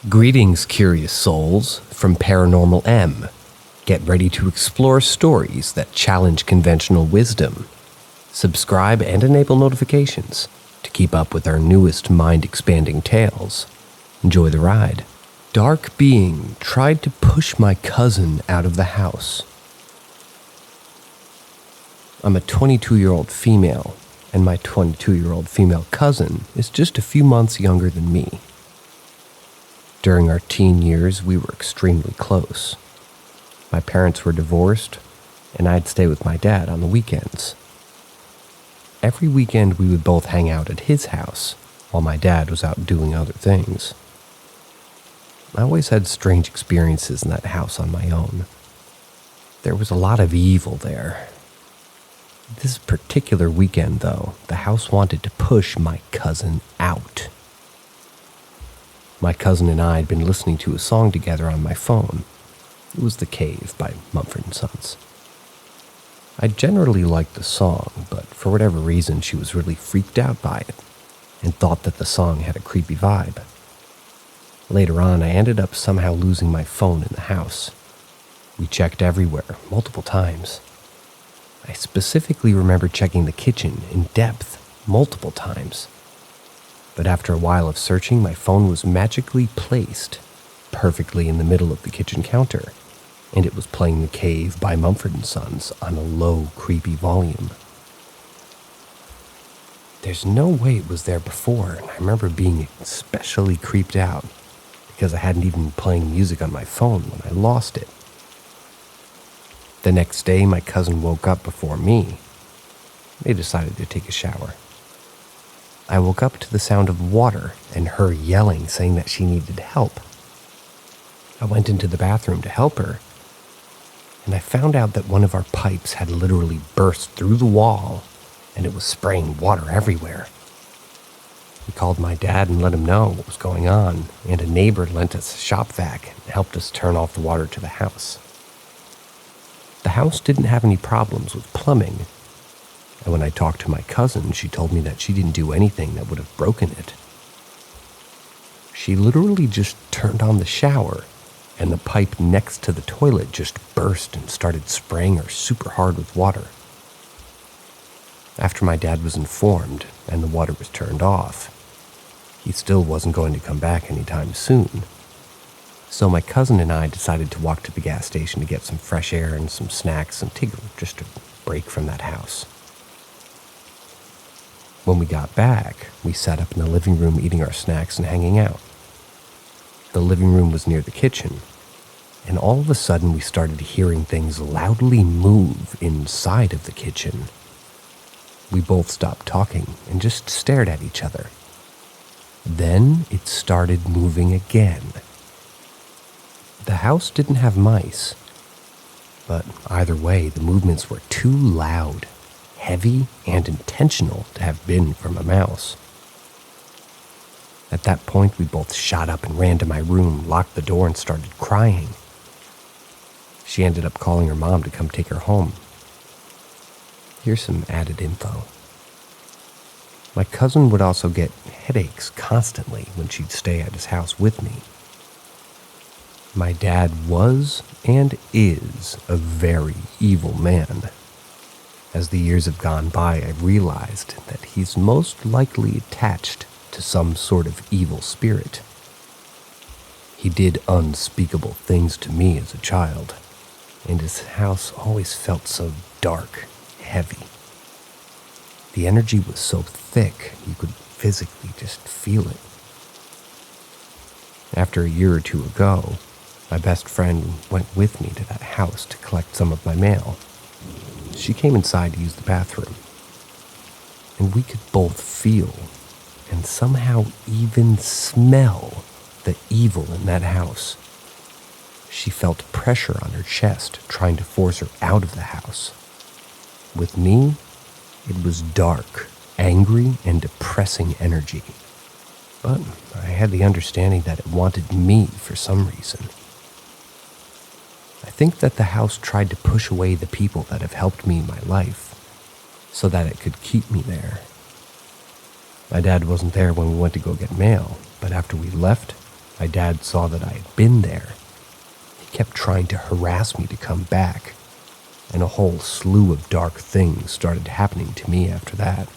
Greetings, curious souls, from Paranormal M. Get ready to explore stories that challenge conventional wisdom. Subscribe and enable notifications to keep up with our newest mind-expanding tales. Enjoy the ride. Dark being tried to push my cousin out of the house. I'm a 22-year-old female, and my 22-year-old female cousin is just a few months younger than me. During our teen years, we were extremely close. My parents were divorced, and I'd stay with my dad on the weekends. Every weekend, we would both hang out at his house, while my dad was out doing other things. I always had strange experiences in that house on my own. There was a lot of evil there. This particular weekend, though, the house wanted to push my cousin out. My cousin and I had been listening to a song together on my phone. It was The Cave by Mumford & Sons. I generally liked the song, but for whatever reason she was really freaked out by it and thought that the song had a creepy vibe. Later on, I ended up somehow losing my phone in the house. We checked everywhere, multiple times. I specifically remember checking the kitchen in depth, multiple times. But after a while of searching, my phone was magically placed perfectly in the middle of the kitchen counter, and it was playing The Cave by Mumford & Sons on a low, creepy volume. There's no way it was there before, and I remember being especially creeped out because I hadn't even been playing music on my phone when I lost it. The next day, my cousin woke up before me. They decided to take a shower. I woke up to the sound of water and her yelling, saying that she needed help. I went into the bathroom to help her, and I found out that one of our pipes had literally burst through the wall, and it was spraying water everywhere. We called my dad and let him know what was going on, and a neighbor lent us a shop vac and helped us turn off the water to the house. The house didn't have any problems with plumbing, and when I talked to my cousin, she told me that she didn't do anything that would have broken it. She literally just turned on the shower, and the pipe next to the toilet just burst and started spraying her super hard with water. After my dad was informed and the water was turned off, he still wasn't going to come back anytime soon. So my cousin and I decided to walk to the gas station to get some fresh air and some snacks and take just a break from that house. When we got back, we sat up in the living room eating our snacks and hanging out. The living room was near the kitchen, and all of a sudden we started hearing things loudly move inside of the kitchen. We both stopped talking and just stared at each other. Then it started moving again. The house didn't have mice, but either way, the movements were too loud, heavy, and intentional to have been from a mouse. At that point, we both shot up and ran to my room, locked the door, and started crying. She ended up calling her mom to come take her home. Here's some added info. My cousin would also get headaches constantly when she'd stay at his house with me. My dad was and is a very evil man. As the years have gone by, I've realized that he's most likely attached to some sort of evil spirit. He did unspeakable things to me as a child, and his house always felt so dark, heavy. The energy was so thick, you could physically just feel it. After a year or two ago, my best friend went with me to that house to collect some of my mail. She came inside to use the bathroom, and we could both feel and somehow even smell the evil in that house. She felt pressure on her chest, trying to force her out of the house. With me, it was dark, angry, and depressing energy. But I had the understanding that it wanted me for some reason. I think that the house tried to push away the people that have helped me in my life so that it could keep me there. My dad wasn't there when we went to go get mail, but after we left, my dad saw that I had been there. He kept trying to harass me to come back, and a whole slew of dark things started happening to me after that.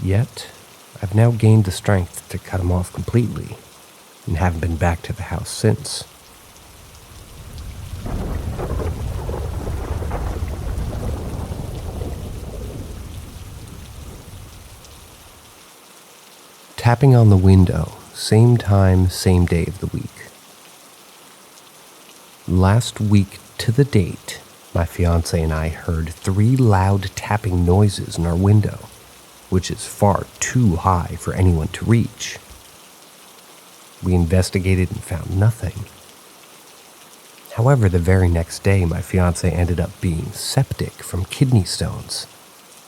Yet, I've now gained the strength to cut him off completely, and haven't been back to the house since. Tapping on the window, same time, same day of the week. Last week to the date, my fiance and I heard 3 loud tapping noises in our window, which is far too high for anyone to reach. We investigated and found nothing. However, the very next day, my fiance ended up being septic from kidney stones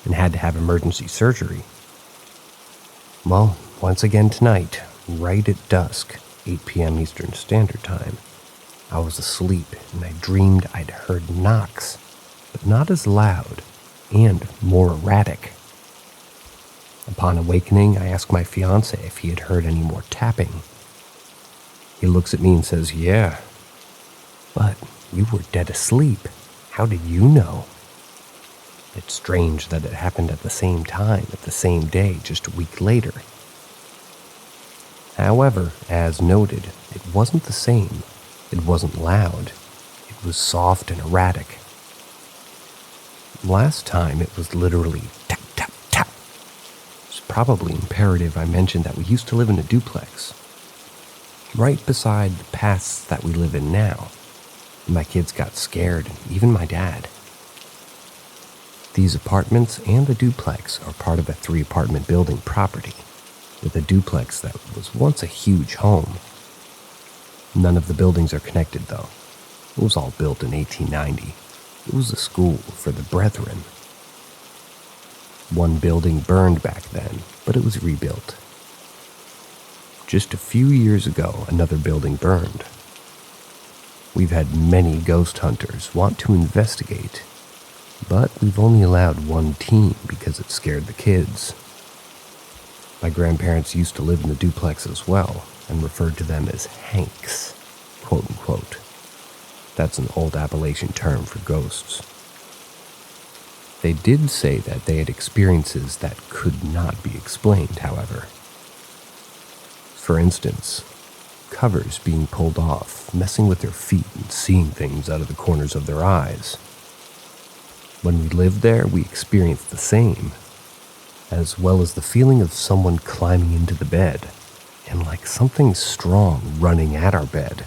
and had to have emergency surgery. Well, once again tonight, right at dusk, 8 p.m. Eastern Standard Time, I was asleep and I dreamed I'd heard knocks, but not as loud and more erratic. Upon awakening, I asked my fiance if he had heard any more tapping. He looks at me and says, "Yeah." "But you were dead asleep. How did you know?" It's strange that it happened at the same time, at the same day, just a week later. However, as noted, it wasn't the same. It wasn't loud. It was soft and erratic. Last time, it was literally tap, tap, tap. It's probably imperative I mentioned that we used to live in a duplex, right beside the paths that we live in now. My kids got scared, and even my dad. These apartments and the duplex are part of a 3-apartment building property, with a duplex that was once a huge home. None of the buildings are connected, though. It was all built in 1890. It was a school for the Brethren. One building burned back then, but it was rebuilt. Just a few years ago, another building burned. We've had many ghost hunters want to investigate, but we've only allowed one team because it scared the kids. My grandparents used to live in the duplex as well, and referred to them as Hanks, quote unquote. That's an old Appalachian term for ghosts. They did say that they had experiences that could not be explained, however. For instance, covers being pulled off, messing with their feet and seeing things out of the corners of their eyes. When we lived there, we experienced the same, as well as the feeling of someone climbing into the bed, and like something strong running at our bed.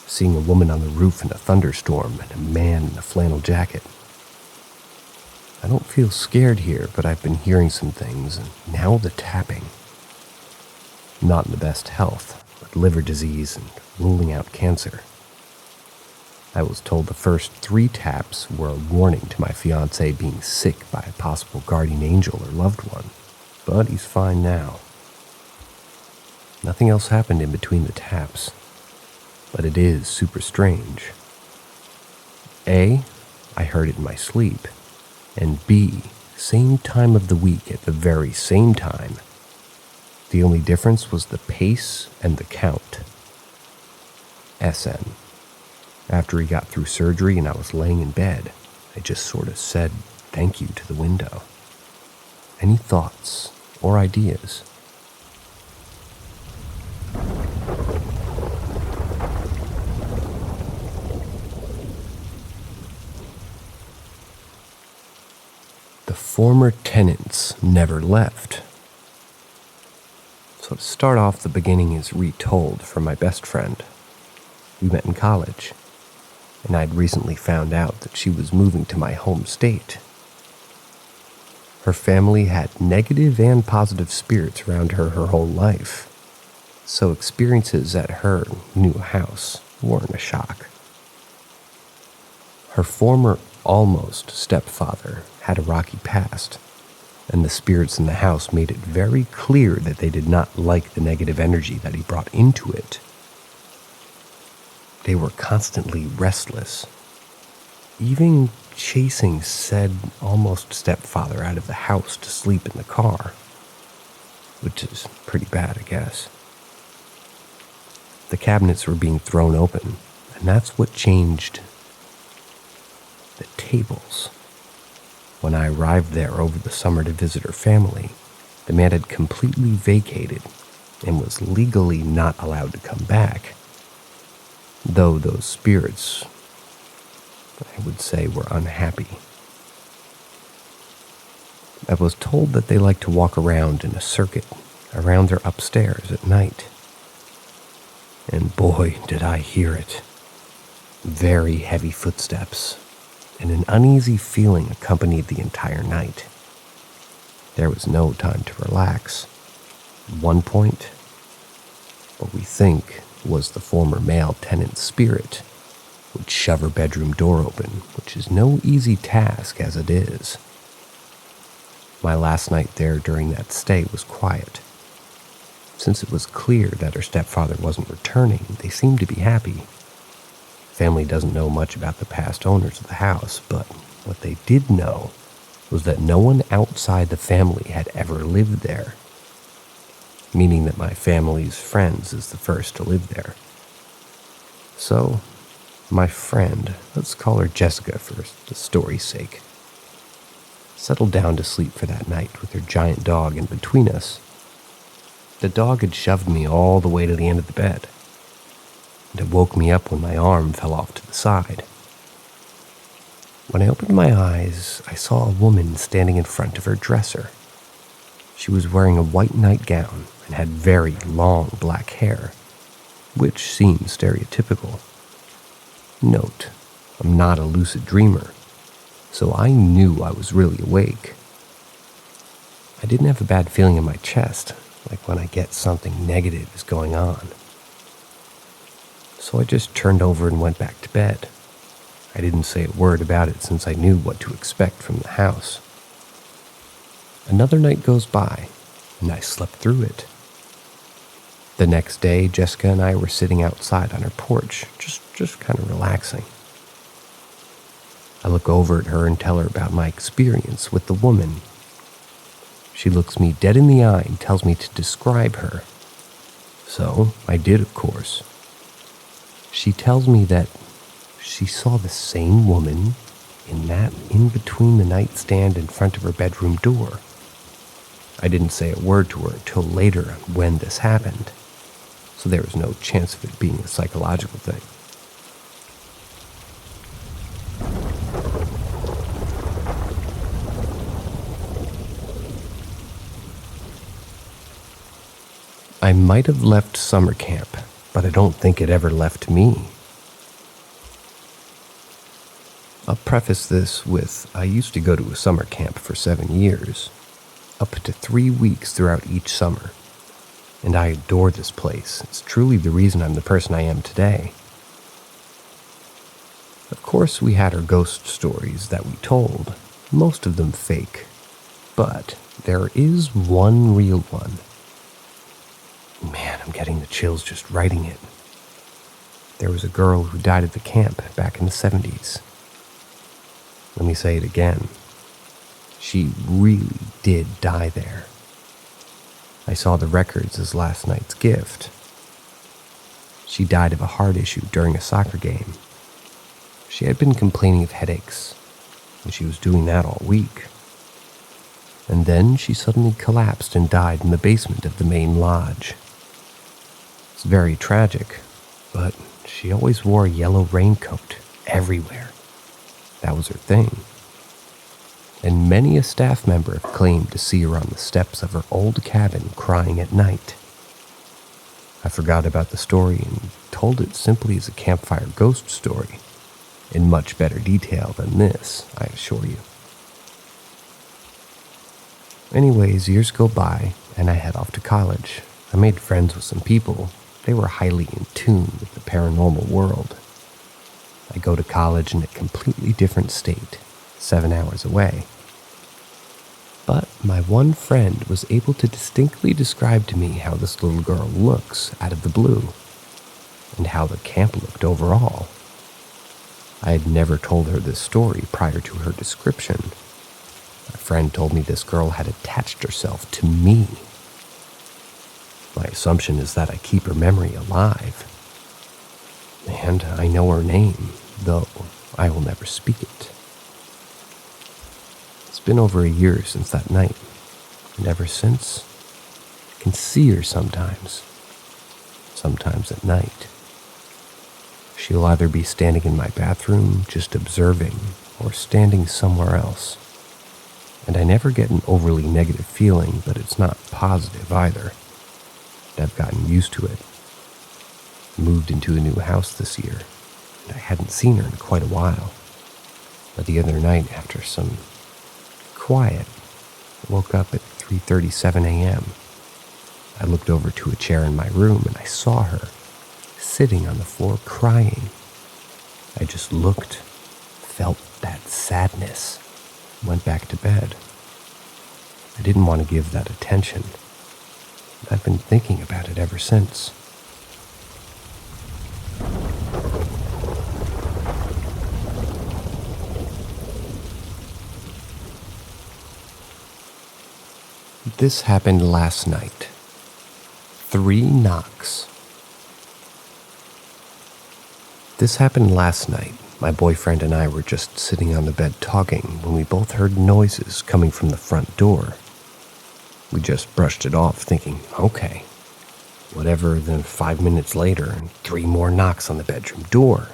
Seeing a woman on the roof in a thunderstorm and a man in a flannel jacket. I don't feel scared here, but I've been hearing some things, and now the tapping. Not in the best health, with liver disease and ruling out cancer. I was told the first 3 taps were a warning to my fiancé being sick by a possible guardian angel or loved one, but he's fine now. Nothing else happened in between the taps, but it is super strange. A, I heard it in my sleep, and B, same time of the week at the very same time. The only difference was the pace and the count. SN. After he got through surgery and I was laying in bed, I just sort of said thank you to the window. Any thoughts or ideas? The former tenants never left. So to start off, the beginning is retold from my best friend. We met in college, and I'd recently found out that she was moving to my home state. Her family had negative and positive spirits around her whole life, so experiences at her new house weren't a shock. Her former almost stepfather had a rocky past, and the spirits in the house made it very clear that they did not like the negative energy that he brought into it. They were constantly restless, even chasing said almost stepfather out of the house to sleep in the car, which is pretty bad, I guess. The cabinets were being thrown open, and that's what changed the tables. When I arrived there over the summer to visit her family, the man had completely vacated and was legally not allowed to come back. Though those spirits, I would say, were unhappy. I was told that they like to walk around in a circuit around their upstairs at night. And boy, did I hear it. Very heavy footsteps, and an uneasy feeling accompanied the entire night. There was no time to relax. At one point, what we think was the former male tenant's spirit would shove her bedroom door open, which is no easy task as it is. My last night there during that stay was quiet. Since it was clear that her stepfather wasn't returning, they seemed to be happy. Family doesn't know much about the past owners of the house, but what they did know was that no one outside the family had ever lived there, meaning that my family's friends is the first to live there. So, my friend, let's call her Jessica for the story's sake, settled down to sleep for that night with her giant dog in between us. The dog had shoved me all the way to the end of the bed, and it woke me up when my arm fell off to the side. When I opened my eyes, I saw a woman standing in front of her dresser. She was wearing a white nightgown and had very long black hair, which seemed stereotypical. Note, I'm not a lucid dreamer, so I knew I was really awake. I didn't have a bad feeling in my chest, like when I get something negative is going on. So I just turned over and went back to bed. I didn't say a word about it since I knew what to expect from the house. Another night goes by, and I slept through it. The next day, Jessica and I were sitting outside on her porch, just kind of relaxing. I look over at her and tell her about my experience with the woman. She looks me dead in the eye and tells me to describe her. So I did, of course. She tells me that she saw the same woman in between the nightstand in front of her bedroom door. I didn't say a word to her until later when this happened, so there was no chance of it being a psychological thing. I might have left summer camp, but I don't think it ever left me. I'll preface this with, I used to go to a summer camp for 7 years, up to 3 weeks throughout each summer, and I adore this place. It's truly the reason I'm the person I am today. Of course, we had our ghost stories that we told, most of them fake, but there is one real one. Man, I'm getting the chills just writing it. There was a girl who died at the camp back in the 70s. Let me say it again. She really did die there. I saw the records as last night's gift. She died of a heart issue during a soccer game. She had been complaining of headaches, and she was doing that all week. And then she suddenly collapsed and died in the basement of the main lodge. It's very tragic, but she always wore a yellow raincoat everywhere. That was her thing. And many a staff member claimed to see her on the steps of her old cabin crying at night. I forgot about the story and told it simply as a campfire ghost story, in much better detail than this, I assure you. Anyways, years go by, and I head off to college. I made friends with some people. They were highly in tune with the paranormal world. I go to college in a completely different state, 7 hours away. But my one friend was able to distinctly describe to me how this little girl looks out of the blue, and how the camp looked overall. I had never told her this story prior to her description. My friend told me this girl had attached herself to me. My assumption is that I keep her memory alive, And I know her name, though I will never speak it. It's been over a year since that night, and ever since, I can see her sometimes at night. She'll either be standing in my bathroom, just observing, or standing somewhere else. And I never get an overly negative feeling, but it's not positive either. And I've gotten used to it. Moved into a new house this year, and I hadn't seen her in quite a while. But the other night, after some quiet, I woke up at 3:37 a.m. I looked over to a chair in my room, and I saw her sitting on the floor crying. I just looked, felt that sadness, went back to bed. I didn't want to give that attention. I've been thinking about it ever since. This happened last night. 3 knocks. This happened last night. My boyfriend and I were just sitting on the bed talking when we both heard noises coming from the front door. We just brushed it off, thinking, okay, whatever. Then 5 minutes later, 3 more knocks on the bedroom door.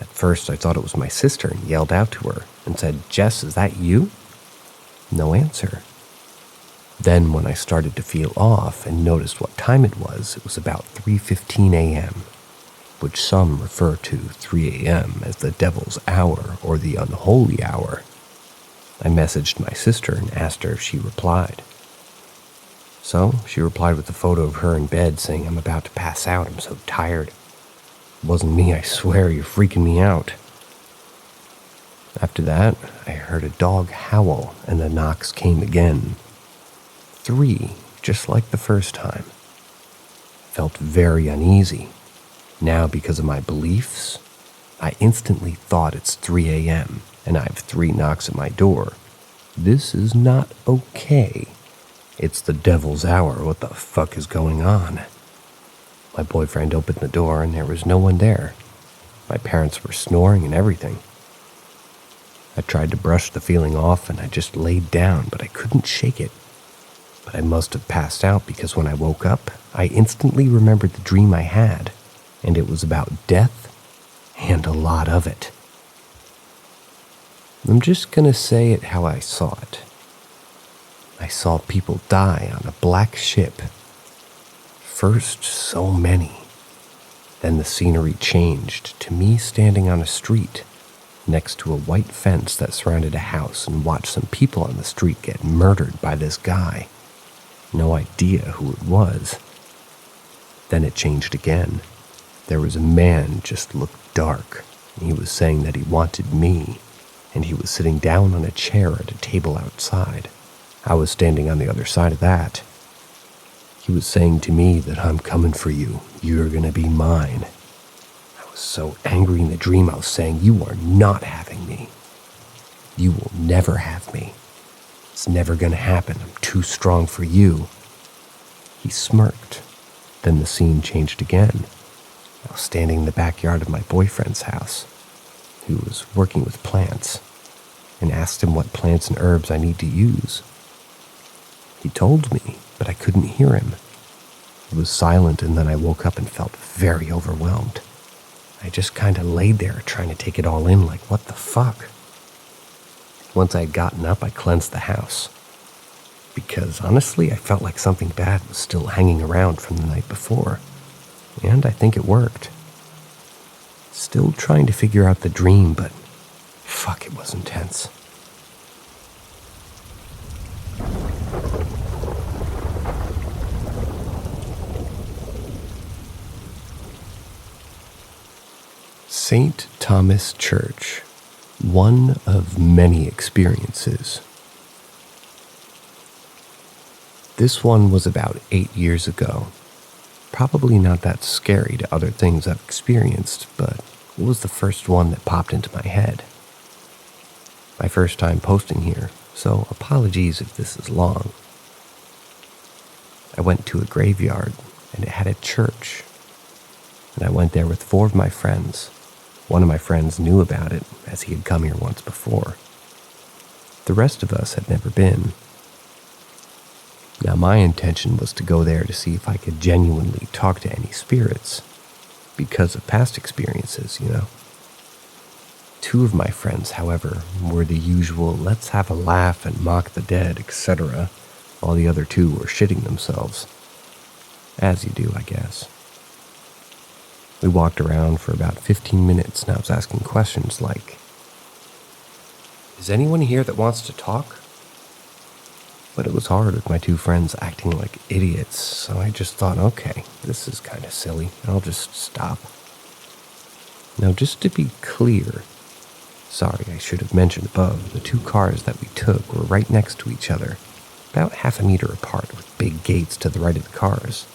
At first, I thought it was my sister and yelled out to her and said, "Jess, is that you?" No answer. Then when I started to feel off and noticed what time it was about 3:15 a.m., which some refer to 3 a.m. as the devil's hour or the unholy hour. I messaged my sister and asked her if she replied. So she replied with a photo of her in bed saying, "I'm about to pass out, I'm so tired." It wasn't me, I swear, you're freaking me out. After that, I heard a dog howl and the knocks came again. 3, just like the first time. Felt very uneasy. Now, because of my beliefs, I instantly thought it's 3 a.m. and I have 3 knocks at my door. This is not okay. It's the devil's hour. What the fuck is going on? My boyfriend opened the door and there was no one there. My parents were snoring and everything. I tried to brush the feeling off and I just laid down, but I couldn't shake it. But I must have passed out because when I woke up, I instantly remembered the dream I had, and it was about death and a lot of it. I'm just gonna say it how I saw it. I saw people die on a black ship. First, so many. Then the scenery changed to me standing on a street next to a white fence that surrounded a house and watched some people on the street get murdered by this guy. No idea who it was. Then it changed again. There was a man just looked dark, and he was saying that he wanted me, and he was sitting down on a chair at a table outside. I was standing on the other side of that. He was saying to me that I'm coming for you. You're gonna be mine. I was so angry in the dream. I was saying, you are not having me. You will never have me. It's never gonna happen. I'm too strong for you. He smirked. Then the scene changed again. I was standing in the backyard of my boyfriend's house, who was working with plants, and asked him what plants and herbs I need to use. He told me, but I couldn't hear him. It was silent, and then I woke up and felt very overwhelmed. I just kind of laid there trying to take it all in, like, what the fuck? Once I had gotten up, I cleansed the house. Because honestly, I felt like something bad was still hanging around from the night before. And I think it worked. Still trying to figure out the dream, but fuck, it was intense. St. Thomas Church. One of many experiences. This one was about 8 years ago. Probably not that scary to other things I've experienced, but it was the first one that popped into my head. My first time posting here, so apologies if this is long. I went to a graveyard, and it had a church. and I went there with 4 of my friends. One of my friends knew about it, as he had come here once before. The rest of us had never been. Now, my intention was to go there to see if I could genuinely talk to any spirits, because of past experiences, you know. 2 of my friends, however, were the usual let's have a laugh and mock the dead, etc., while the other 2 were shitting themselves. As you do, I guess. We walked around for about 15 minutes and I was asking questions like, "Is anyone here that wants to talk?" But it was hard with my 2 friends acting like idiots, so I just thought, okay, this is kind of silly, I'll just stop. Now, just to be clear, sorry, I should have mentioned above, the 2 cars that we took were right next to each other, about half a meter apart with big gates to the right of the cars,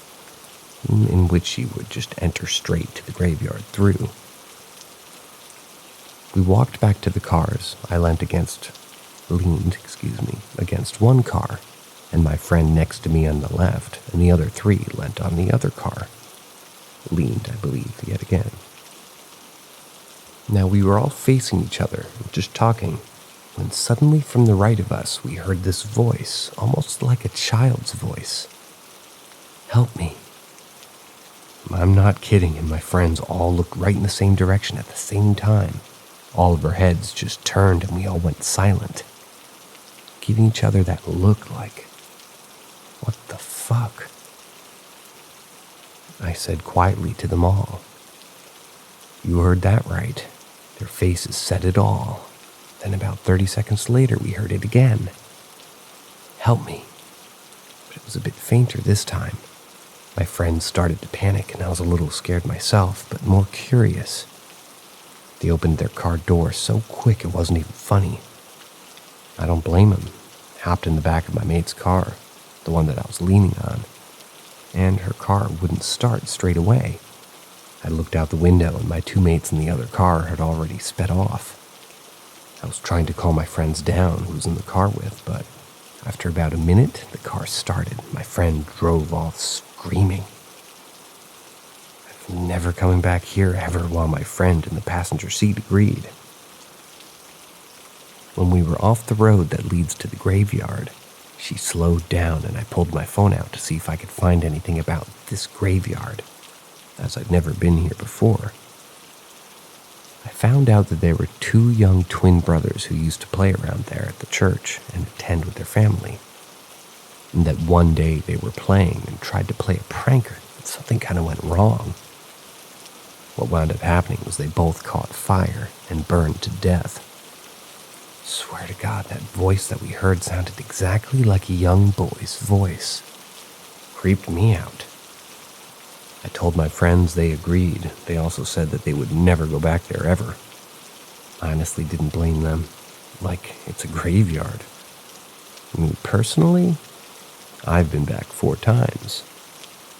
in which you would just enter straight to the graveyard through. We walked back to the cars. I leaned against one car, and my friend next to me on the left, and the other 3 leant on the other car. Leaned, I believe, yet again. Now we were all facing each other, just talking, when suddenly from the right of us we heard this voice, almost like a child's voice. "Help me." I'm not kidding, and my friends all looked right in the same direction at the same time. All of our heads just turned and we all went silent, giving each other that look like, what the fuck? I said quietly to them all, "You heard that right. Their faces said it all." Then about 30 seconds later, we heard it again. "Help me." But it was a bit fainter this time. My friends started to panic, and I was a little scared myself, but more curious. They opened their car door so quick it wasn't even funny. I don't blame them. I hopped in the back of my mate's car, the one that I was leaning on, and her car wouldn't start straight away. I looked out the window, and my 2 mates in the other car had already sped off. I was trying to calm my friends down, who was in the car with, but after about a minute, the car started. My friend drove off screaming. "I'm never coming back here ever," while my friend in the passenger seat agreed. When we were off the road that leads to the graveyard, she slowed down and I pulled my phone out to see if I could find anything about this graveyard, as I'd never been here before. I found out that there were 2 young twin brothers who used to play around there at the church and attend with their family, and that one day they were playing and tried to play a prank, but something kind of went wrong. What wound up happening was they both caught fire and burned to death. Swear to God, that voice that we heard sounded exactly like a young boy's voice. Creeped me out. I told my friends, they agreed. They also said that they would never go back there ever. I honestly didn't blame them. Like, it's a graveyard. Me personally, I've been back 4 times.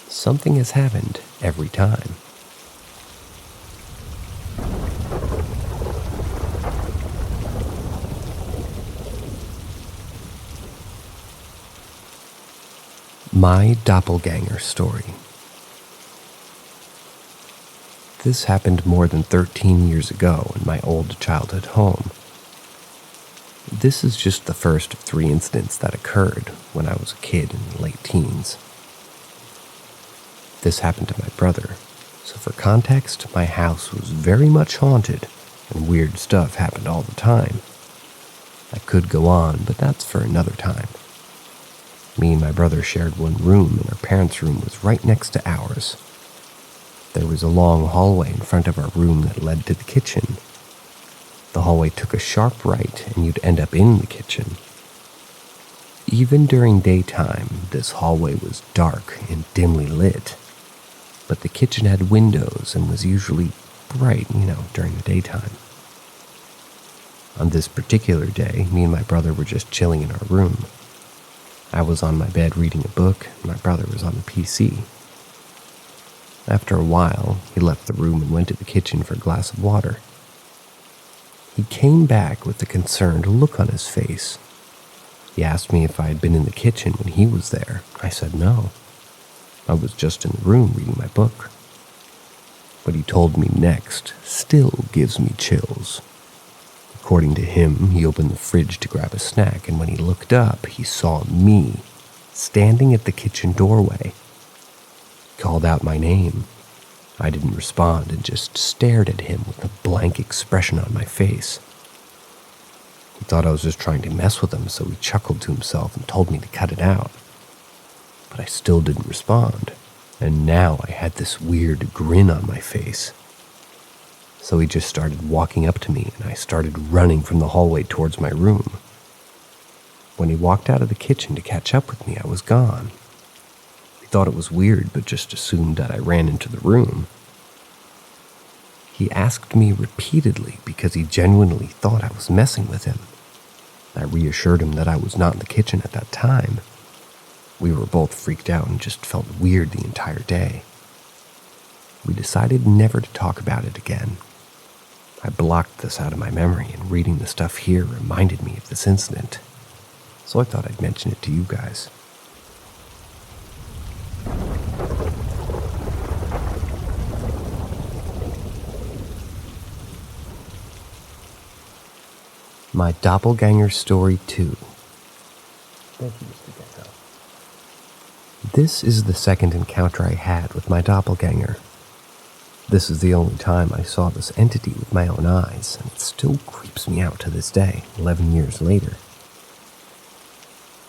Something has happened every time. My doppelganger story. This happened more than 13 years ago in my old childhood home. This is just the first of 3 incidents that occurred when I was a kid in the late teens. This happened to my brother, so for context, my house was very much haunted and weird stuff happened all the time. I could go on, but that's for another time. Me and my brother shared one room, and our parents' room was right next to ours. There was a long hallway in front of our room that led to the kitchen. The hallway took a sharp right, and you'd end up in the kitchen. Even during daytime, this hallway was dark and dimly lit, but the kitchen had windows and was usually bright, during the daytime. On this particular day, me and my brother were just chilling in our room. I was on my bed reading a book, and my brother was on the PC. After a while, he left the room and went to the kitchen for a glass of water. He came back with a concerned look on his face. He asked me if I had been in the kitchen when he was there. I said no. I was just in the room reading my book. What he told me next still gives me chills. According to him, he opened the fridge to grab a snack, and when he looked up, he saw me standing at the kitchen doorway. He called out my name. I didn't respond and just stared at him with a blank expression on my face. He thought I was just trying to mess with him, so he chuckled to himself and told me to cut it out. But I still didn't respond, and now I had this weird grin on my face. So he just started walking up to me, and I started running from the hallway towards my room. When he walked out of the kitchen to catch up with me, I was gone. He thought it was weird, but just assumed that I ran into the room. He asked me repeatedly because he genuinely thought I was messing with him. I reassured him that I was not in the kitchen at that time. We were both freaked out and just felt weird the entire day. We decided never to talk about it again. I blocked this out of my memory, and reading the stuff here reminded me of this incident. So I thought I'd mention it to you guys. My Doppelganger Story 2. Thank you, Mr. Gecko. This is the second encounter I had with my doppelganger. This is the only time I saw this entity with my own eyes, and it still creeps me out to this day, 11 years later.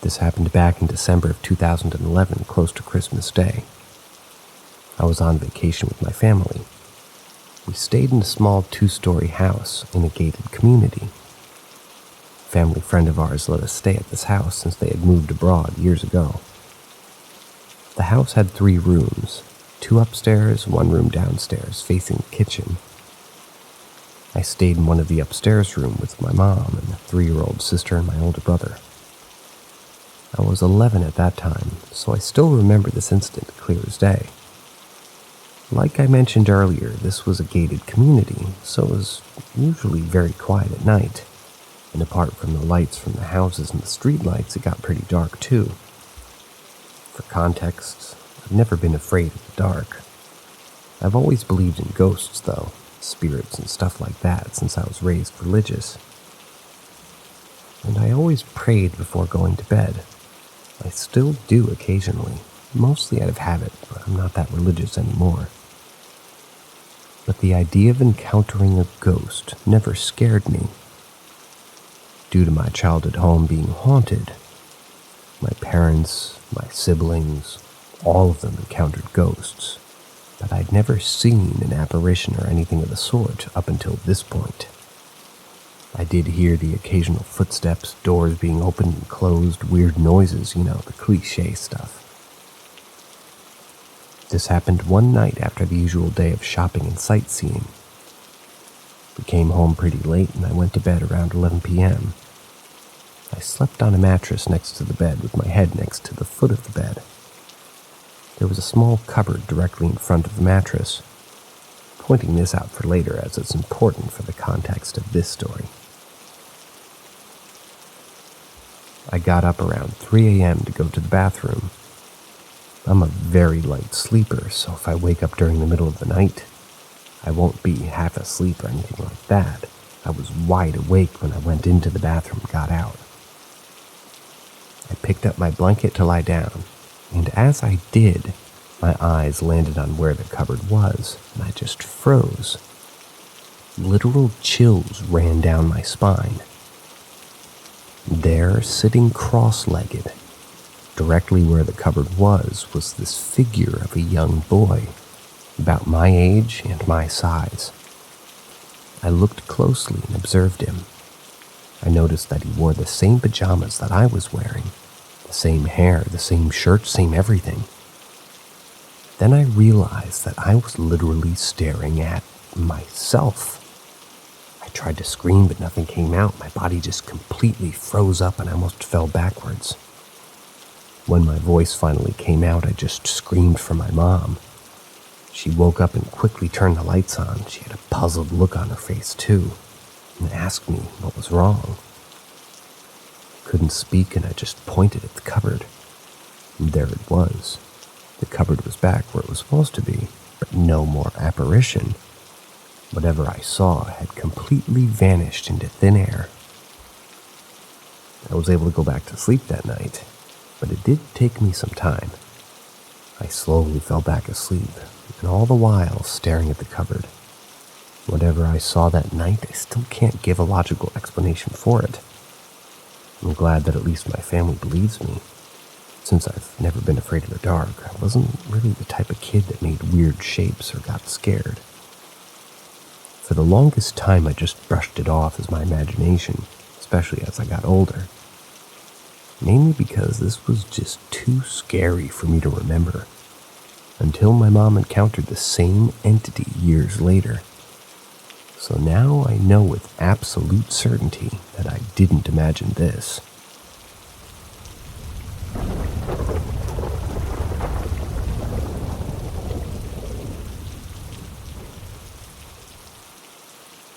This happened back in December of 2011, close to Christmas Day. I was on vacation with my family. We stayed in a small 2-story house in a gated community. A family friend of ours let us stay at this house since they had moved abroad years ago. The house had 3 rooms, 2 upstairs, 1 room downstairs, facing the kitchen. I stayed in one of the upstairs room with my mom and a 3-year-old sister and my older brother. I was 11 at that time, so I still remember this incident clear as day. Like I mentioned earlier, this was a gated community, so it was usually very quiet at night. And apart from the lights from the houses and the street lights, it got pretty dark too. For context, I've never been afraid of the dark. I've always believed in ghosts, though, spirits and stuff like that, since I was raised religious. And I always prayed before going to bed. I still do occasionally, mostly out of habit, but I'm not that religious anymore. But the idea of encountering a ghost never scared me. Due to my childhood home being haunted, my parents, my siblings, all of them encountered ghosts, but I'd never seen an apparition or anything of the sort up until this point. I did hear the occasional footsteps, doors being opened and closed, weird noises, the cliche stuff. This happened one night after the usual day of shopping and sightseeing. We came home pretty late and I went to bed around 11 p.m. I slept on a mattress next to the bed with my head next to the foot of the bed. There was a small cupboard directly in front of the mattress. Pointing this out for later as it's important for the context of this story. I got up around 3 a.m. to go to the bathroom. I'm a very light sleeper, so if I wake up during the middle of the night, I won't be half asleep or anything like that. I was wide awake when I went into the bathroom and got out. I picked up my blanket to lie down, and as I did, my eyes landed on where the cupboard was, and I just froze. Literal chills ran down my spine. There, sitting cross-legged, directly where the cupboard was this figure of a young boy, about my age and my size. I looked closely and observed him. I noticed that he wore the same pajamas that I was wearing, the same hair, the same shirt, same everything. Then I realized that I was literally staring at myself. I tried to scream, but nothing came out. My body just completely froze up and I almost fell backwards. When my voice finally came out, I just screamed for my mom. She woke up and quickly turned the lights on. She had a puzzled look on her face, too, and asked me what was wrong. Couldn't speak, and I just pointed at the cupboard. And there it was. The cupboard was back where it was supposed to be, but no more apparition. Whatever I saw had completely vanished into thin air. I was able to go back to sleep that night, but it did take me some time. I slowly fell back asleep, and all the while staring at the cupboard. Whatever I saw that night, I still can't give a logical explanation for it. I'm glad that at least my family believes me. Since I've never been afraid of the dark, I wasn't really the type of kid that made weird shapes or got scared. For the longest time, I just brushed it off as my imagination, especially as I got older. Mainly because this was just too scary for me to remember, until my mom encountered the same entity years later. So now I know with absolute certainty that I didn't imagine this.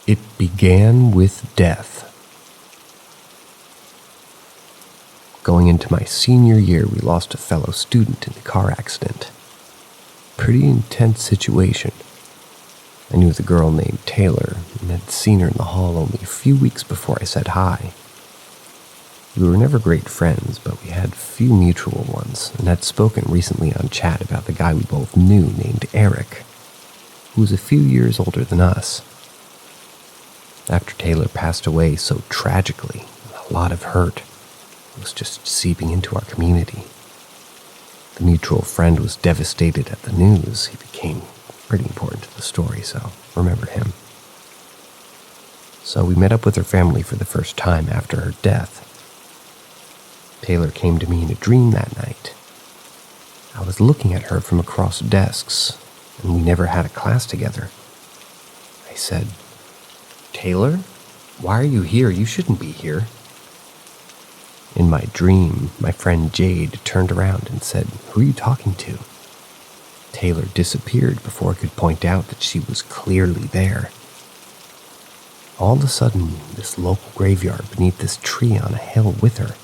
It began with death. Going into my senior year, we lost a fellow student in a car accident. Pretty intense situation. I knew the girl named Taylor and had seen her in the hall only a few weeks before I said hi. We were never great friends, but we had few mutual ones and had spoken recently on chat about the guy we both knew named Eric, who was a few years older than us. After Taylor passed away so tragically, a lot of hurt was just seeping into our community. The mutual friend was devastated at the news. He became pretty important to the story, so remember him. So we met up with her family for the first time after her death. Taylor came to me in a dream that night. I was looking at her from across desks, and we never had a class together. I said, "Taylor, why are you here? You shouldn't be here." In my dream, my friend Jade turned around and said, "Who are you talking to?" Taylor disappeared before I could point out that she was clearly there. All of a sudden, this local graveyard beneath this tree on a hill with her.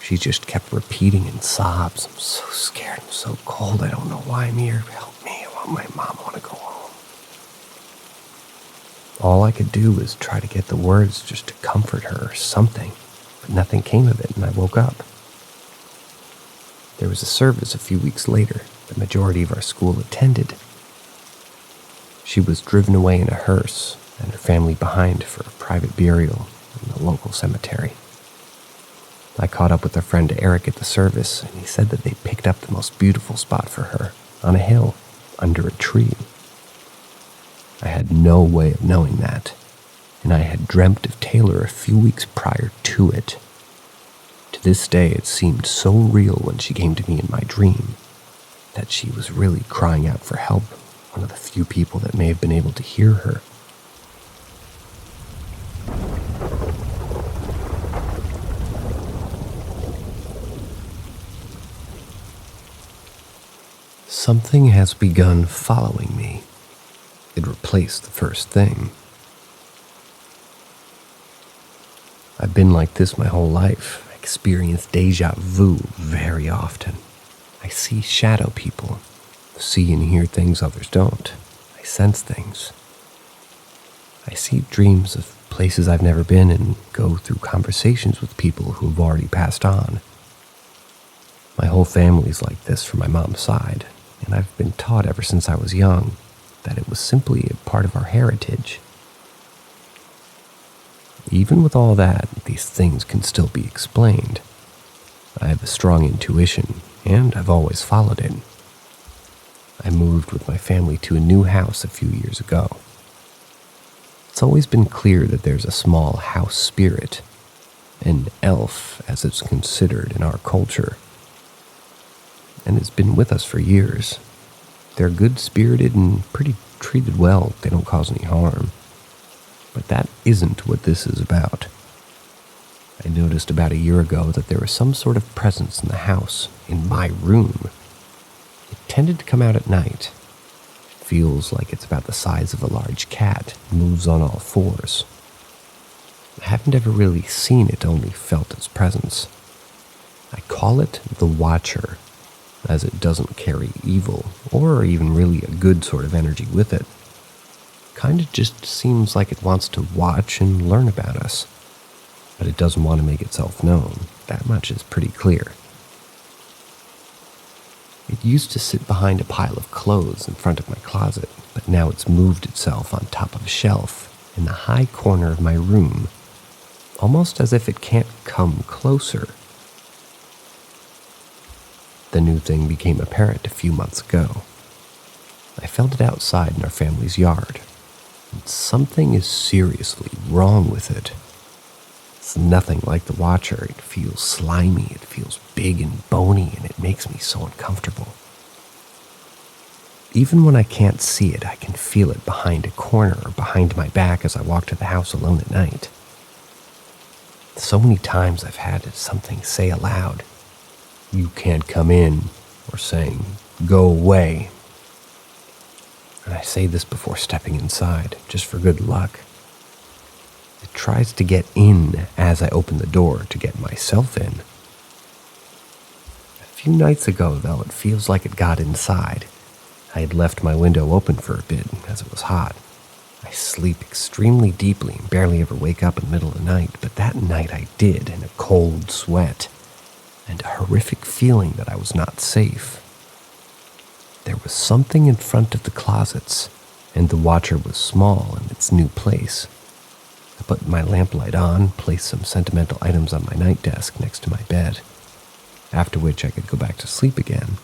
She just kept repeating in sobs, "I'm so scared, I'm so cold, I don't know why I'm here, help me, I want my mom, I want to go home." All I could do was try to get the words just to comfort her or something, but nothing came of it, and I woke up. There was a service a few weeks later. The majority of our school attended. She was driven away in a hearse, and her family behind for a private burial in the local cemetery. I caught up with her friend Eric at the service, and he said that they picked up the most beautiful spot for her, on a hill, under a tree. I had no way of knowing that, and I had dreamt of Taylor a few weeks prior to it. To this day, it seemed so real when she came to me in my dream, that she was really crying out for help, one of the few people that may have been able to hear her. Something has begun following me. It replaced the first thing. I've been like this my whole life. I experience deja vu very often. I see shadow people, see and hear things others don't. I sense things. I see dreams of places I've never been and go through conversations with people who have already passed on. My whole family's like this from my mom's side, and I've been taught ever since I was young that it was simply a part of our heritage. Even with all that, these things can still be explained. I have a strong intuition, and I've always followed it. I moved with my family to a new house a few years ago. It's always been clear that there's a small house spirit, an elf as it's considered in our culture, and it's been with us for years. They're good-spirited and pretty treated well. They don't cause any harm. But that isn't what this is about. I noticed about a year ago that there was some sort of presence in the house, in my room. It tended to come out at night. It feels like it's about the size of a large cat, moves on all fours. I haven't ever really seen it, only felt its presence. I call it the Watcher. as it doesn't carry evil or even really a good sort of energy with it. Kinda just seems like it wants to watch and learn about us, but it doesn't want to make itself known. That much is pretty clear. It used to sit behind a pile of clothes in front of my closet, but now it's moved itself on top of a shelf in the high corner of my room, almost as if it can't come closer. The new thing became apparent a few months ago. I felt it outside in our family's yard, and something is seriously wrong with it. It's nothing like the Watcher. It feels slimy, it feels big and bony, and it makes me so uncomfortable. Even when I can't see it, I can feel it behind a corner or behind my back as I walk to the house alone at night. So many times I've had something say aloud, "You can't come in," or saying, "Go away." And I say this before stepping inside, just for good luck. It tries to get in as I open the door to get myself in. A few nights ago, though, it feels like it got inside. I had left my window open for a bit as it was hot. I sleep extremely deeply and barely ever wake up in the middle of the night, but that night I did, in a cold sweat and a horrific feeling that I was not safe. There was something in front of the closets, and the Watcher was small in its new place. I put my lamplight on, placed some sentimental items on my night desk next to my bed, after which I could go back to sleep again.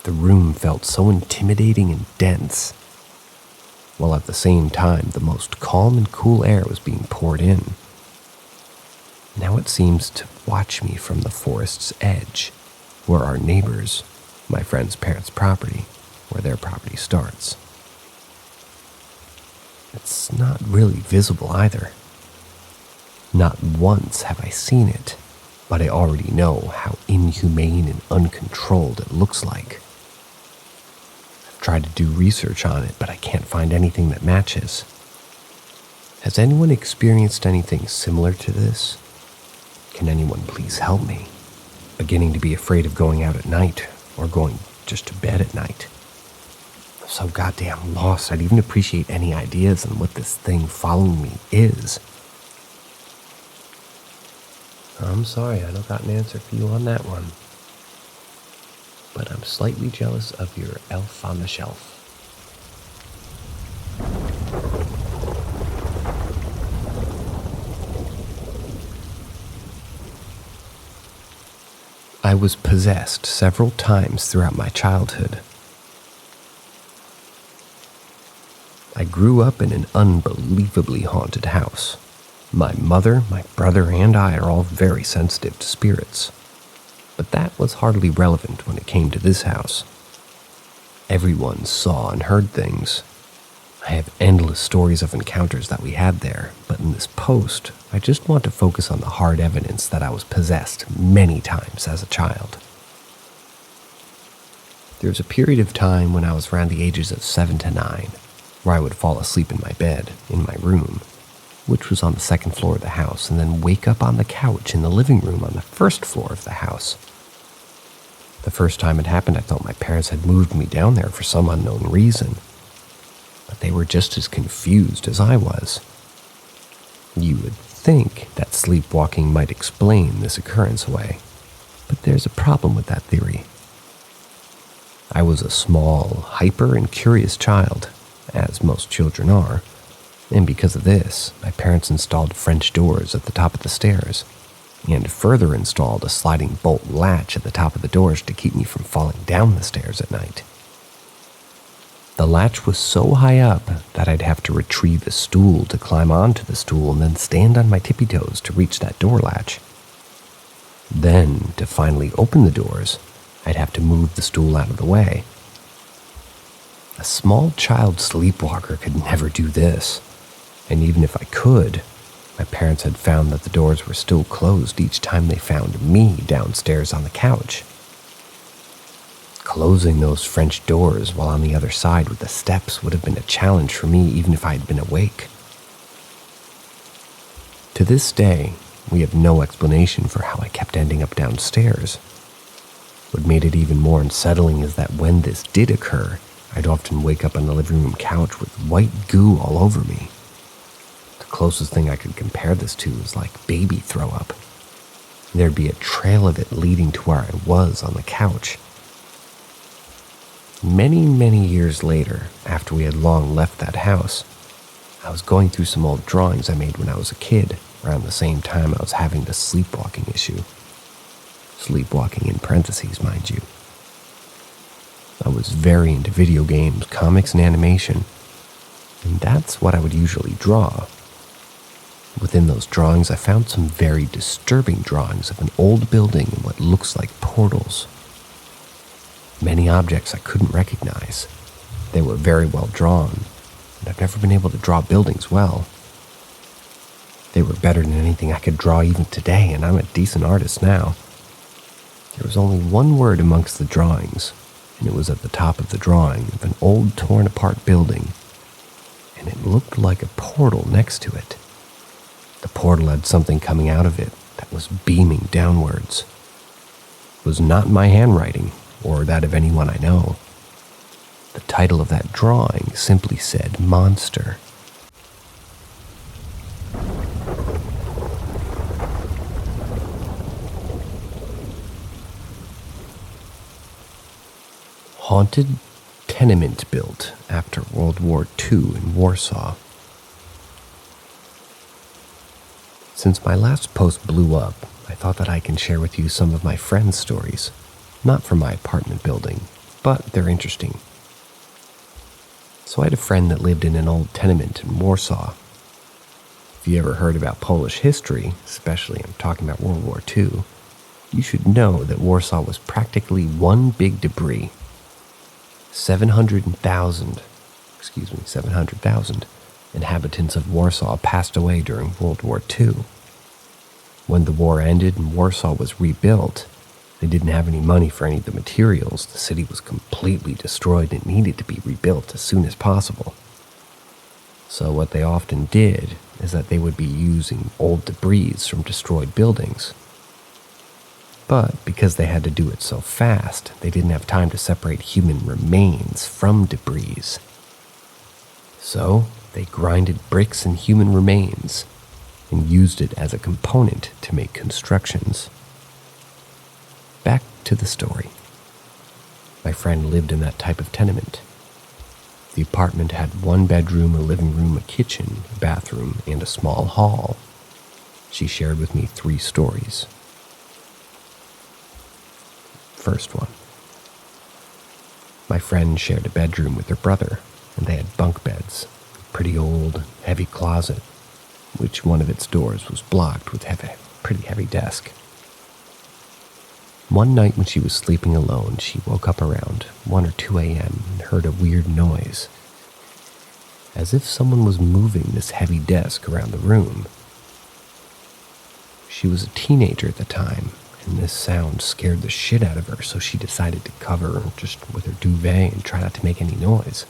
The room felt so intimidating and dense, while at the same time the most calm and cool air was being poured in. Now it seems to watch me from the forest's edge, where our neighbors, my friend's parents' property, where their property starts. It's not really visible either. Not once have I seen it, but I already know how inhumane and uncontrolled it looks like. I've tried to do research on it, but I can't find anything that matches. Has anyone experienced anything similar to this? Can anyone please help me? Beginning to be afraid of going out at night, or going just to bed at night. I'm so goddamn lost. I'd even appreciate any ideas on what this thing following me is. I'm sorry, I don't got an answer for you on that one. But I'm slightly jealous of your elf on the shelf. I was possessed several times throughout my childhood. I grew up in an unbelievably haunted house. My mother, my brother, and I are all very sensitive to spirits. But that was hardly relevant when it came to this house. Everyone saw and heard things. I have endless stories of encounters that we had there, but in this post, I just want to focus on the hard evidence that I was possessed many times as a child. There was a period of time when I was around the ages of 7 to 9, where I would fall asleep in my bed, in my room, which was on the second floor of the house, and then wake up on the couch in the living room on the first floor of the house. The first time it happened, I thought my parents had moved me down there for some unknown reason, but they were just as confused as I was. You would think that sleepwalking might explain this occurrence away, but there's a problem with that theory. I was a small, hyper, and curious child, as most children are, and because of this, my parents installed French doors at the top of the stairs, and further installed a sliding bolt latch at the top of the doors to keep me from falling down the stairs at night. The latch was so high up that I'd have to retrieve a stool to climb onto the stool and then stand on my tippy toes to reach that door latch. Then, to finally open the doors, I'd have to move the stool out of the way. A small child sleepwalker could never do this, and even if I could, my parents had found that the doors were still closed each time they found me downstairs on the couch. Closing those French doors while on the other side with the steps would have been a challenge for me even if I had been awake. To this day, we have no explanation for how I kept ending up downstairs. What made it even more unsettling is that when this did occur, I'd often wake up on the living room couch with white goo all over me. The closest thing I could compare this to is like baby throw up. There'd be a trail of it leading to where I was on the couch. Many, many years later, after we had long left that house, I was going through some old drawings I made when I was a kid, around the same time I was having the sleepwalking issue. Sleepwalking in parentheses, mind you. I was very into video games, comics, and animation, and that's what I would usually draw. Within those drawings, I found some very disturbing drawings of an old building and what looks like portals. Many objects I couldn't recognize. They were very well drawn, and I've never been able to draw buildings well. They were better than anything I could draw even today, and I'm a decent artist now. There was only one word amongst the drawings, and it was at the top of the drawing of an old torn-apart building, and it looked like a portal next to it. The portal had something coming out of it that was beaming downwards. It was not my handwriting, or that of anyone I know. The title of that drawing simply said Monster. Haunted tenement built after World War II in Warsaw. Since my last post blew up, I thought that I can share with you some of my friends' stories. Not from my apartment building, but they're interesting. So I had a friend that lived in an old tenement in Warsaw. If you ever heard about Polish history, especially I'm talking about World War II, you should know that Warsaw was practically one big debris. 700,000 inhabitants of Warsaw passed away during World War II. When the war ended and Warsaw was rebuilt, they didn't have any money for any of the materials. The city was completely destroyed and needed to be rebuilt as soon as possible. So what they often did is that they would be using old debris from destroyed buildings. But because they had to do it so fast, they didn't have time to separate human remains from debris. So they grinded bricks and human remains and used it as a component to make constructions. Back to the story. My friend lived in that type of tenement. The apartment had one bedroom, a living room, a kitchen, a bathroom, and a small hall. She shared with me 3 stories. First one. My friend shared a bedroom with her brother, and they had bunk beds, a pretty old, heavy closet, which one of its doors was blocked with a pretty heavy desk. One night when she was sleeping alone, she woke up around 1 or 2 a.m. and heard a weird noise, as if someone was moving this heavy desk around the room. She was a teenager at the time, and this sound scared the shit out of her, so she decided to cover just with her duvet and try not to make any noise.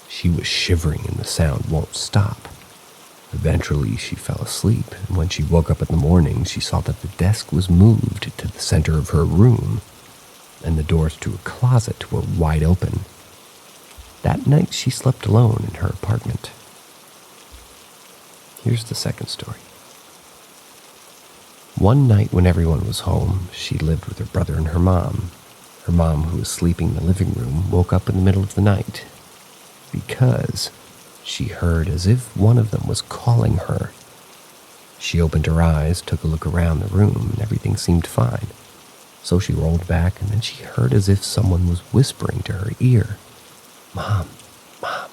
She was shivering and the sound won't stop. Eventually, she fell asleep, and when she woke up in the morning, she saw that the desk was moved to the center of her room, and the doors to a closet were wide open. That night, she slept alone in her apartment. Here's the second story. One night when everyone was home, she lived with her brother and her mom. Her mom, who was sleeping in the living room, woke up in the middle of the night because she heard as if one of them was calling her. She opened her eyes, took a look around the room, and everything seemed fine. So she rolled back, and then she heard as if someone was whispering to her ear, "Mom, Mom,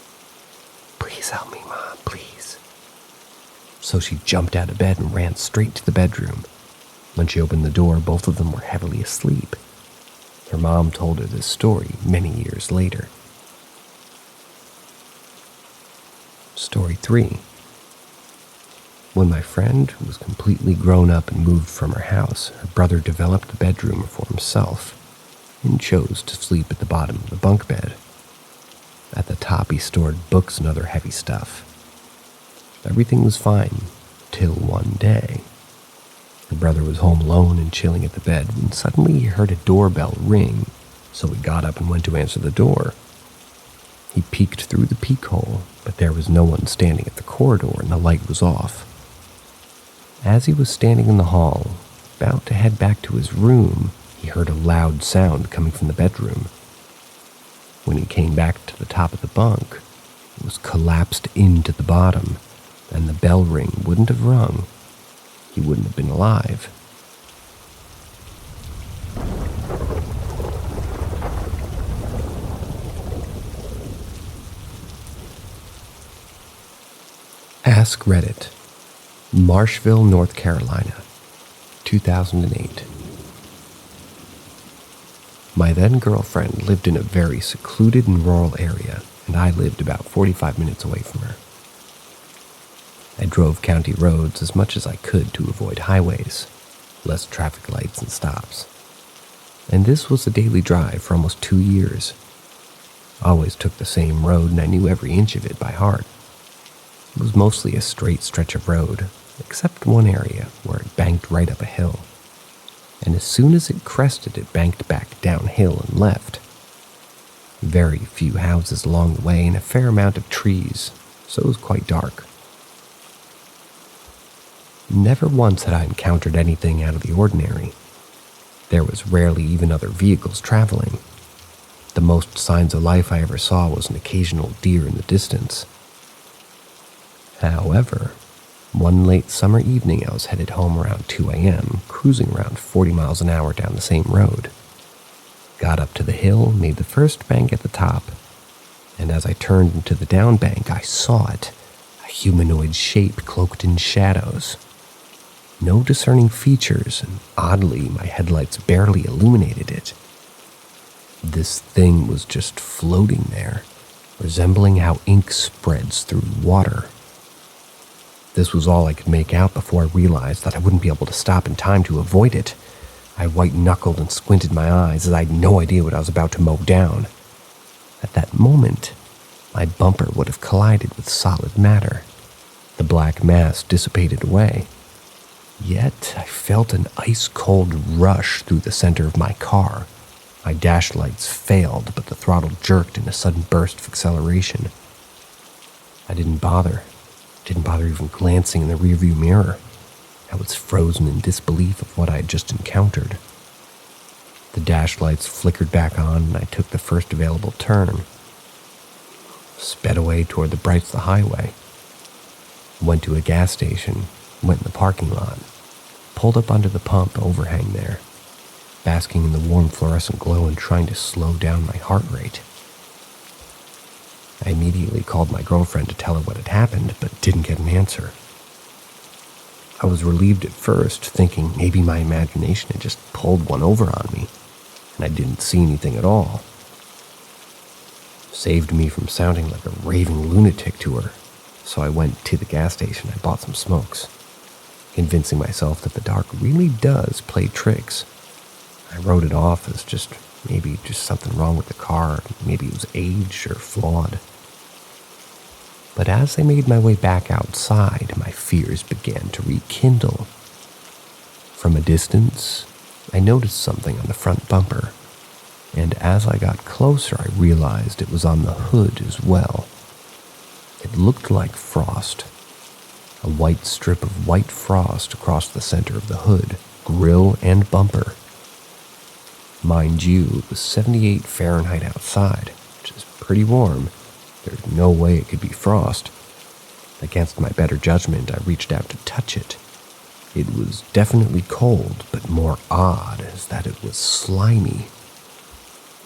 please help me, Mom, please." So she jumped out of bed and ran straight to the bedroom. When she opened the door, both of them were heavily asleep. Her mom told her this story many years later. Story 3. When my friend was completely grown up and moved from her house, her brother developed a bedroom for himself and chose to sleep at the bottom of the bunk bed. At the top, he stored books and other heavy stuff. Everything was fine till one day. Her brother was home alone and chilling at the bed when suddenly he heard a doorbell ring, so he got up and went to answer the door. He peeked through the peephole, but there was no one standing at the corridor and the light was off. As he was standing in the hall, about to head back to his room, he heard a loud sound coming from the bedroom. When he came back to the top of the bunk, it was collapsed into the bottom, and the bell ring wouldn't have rung. He wouldn't have been alive. Ask Reddit, Marshville, North Carolina, 2008. My then girlfriend lived in a very secluded and rural area, and I lived about 45 minutes away from her. I drove county roads as much as I could to avoid highways, less traffic lights and stops. And this was a daily drive for almost 2 years. I always took the same road and I knew every inch of it by heart. It was mostly a straight stretch of road, except one area where it banked right up a hill. And as soon as it crested, it banked back downhill and left. Very few houses along the way and a fair amount of trees, so it was quite dark. Never once had I encountered anything out of the ordinary. There was rarely even other vehicles traveling. The most signs of life I ever saw was an occasional deer in the distance. However, one late summer evening I was headed home around 2 a.m., cruising around 40 miles an hour down the same road. Got up to the hill, made the first bank at the top, and as I turned into the down bank, I saw it, a humanoid shape cloaked in shadows. No discerning features, and oddly, my headlights barely illuminated it. This thing was just floating there, resembling how ink spreads through water. This was all I could make out before I realized that I wouldn't be able to stop in time to avoid it. I white-knuckled and squinted my eyes as I had no idea what I was about to mow down. At that moment, my bumper would have collided with solid matter. The black mass dissipated away. Yet, I felt an ice-cold rush through the center of my car. My dash lights failed, but the throttle jerked in a sudden burst of acceleration. I didn't bother even glancing in the rearview mirror. I was frozen in disbelief of what I had just encountered. The dash lights flickered back on, and I took the first available turn. Sped away toward the brights of the highway. Went to a gas station, went in the parking lot, pulled up under the pump overhang there, basking in the warm fluorescent glow and trying to slow down my heart rate. I immediately called my girlfriend to tell her what had happened, but didn't get an answer. I was relieved at first, thinking maybe my imagination had just pulled one over on me, and I didn't see anything at all. Saved me from sounding like a raving lunatic to her, so I went to the gas station and bought some smokes, convincing myself that the dark really does play tricks. I wrote it off as maybe just something wrong with the car, maybe it was aged or flawed. But as I made my way back outside, my fears began to rekindle. From a distance, I noticed something on the front bumper, and as I got closer, I realized it was on the hood as well. It looked like frost, a white strip of white frost across the center of the hood, grille, and bumper. Mind you, it was 78 Fahrenheit outside, which is pretty warm. There's no way it could be frost. Against my better judgment, I reached out to touch it. It was definitely cold, but more odd is that it was slimy.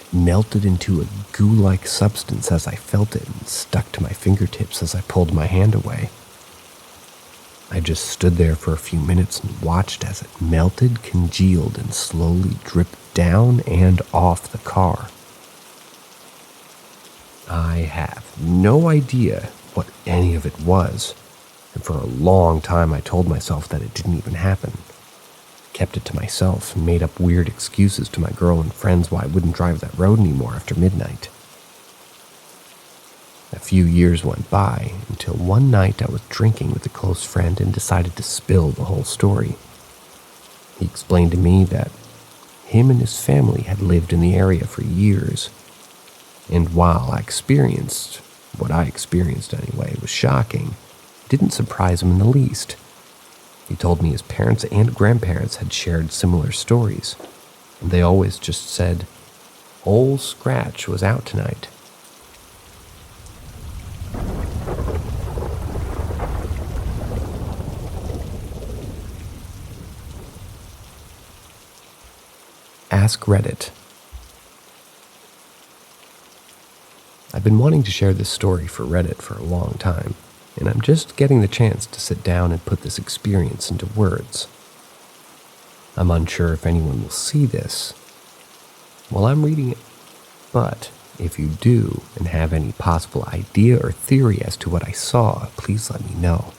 It melted into a goo-like substance as I felt it and stuck to my fingertips as I pulled my hand away. I just stood there for a few minutes and watched as it melted, congealed, and slowly dripped down and off the car. I have no idea what any of it was, and for a long time I told myself that it didn't even happen. Kept it to myself and made up weird excuses to my girl and friends why I wouldn't drive that road anymore after midnight. A few years went by until one night I was drinking with a close friend and decided to spill the whole story. He explained to me that him and his family had lived in the area for years, and while I experienced, what I experienced anyway, was shocking, it didn't surprise him in the least. He told me his parents and grandparents had shared similar stories, and they always just said, "Old Scratch was out tonight." Ask Reddit. I've been wanting to share this story for Reddit for a long time, and I'm just getting the chance to sit down and put this experience into words. I'm unsure if anyone will see this while I'm reading it, but if you do and have any possible idea or theory as to what I saw, please let me know.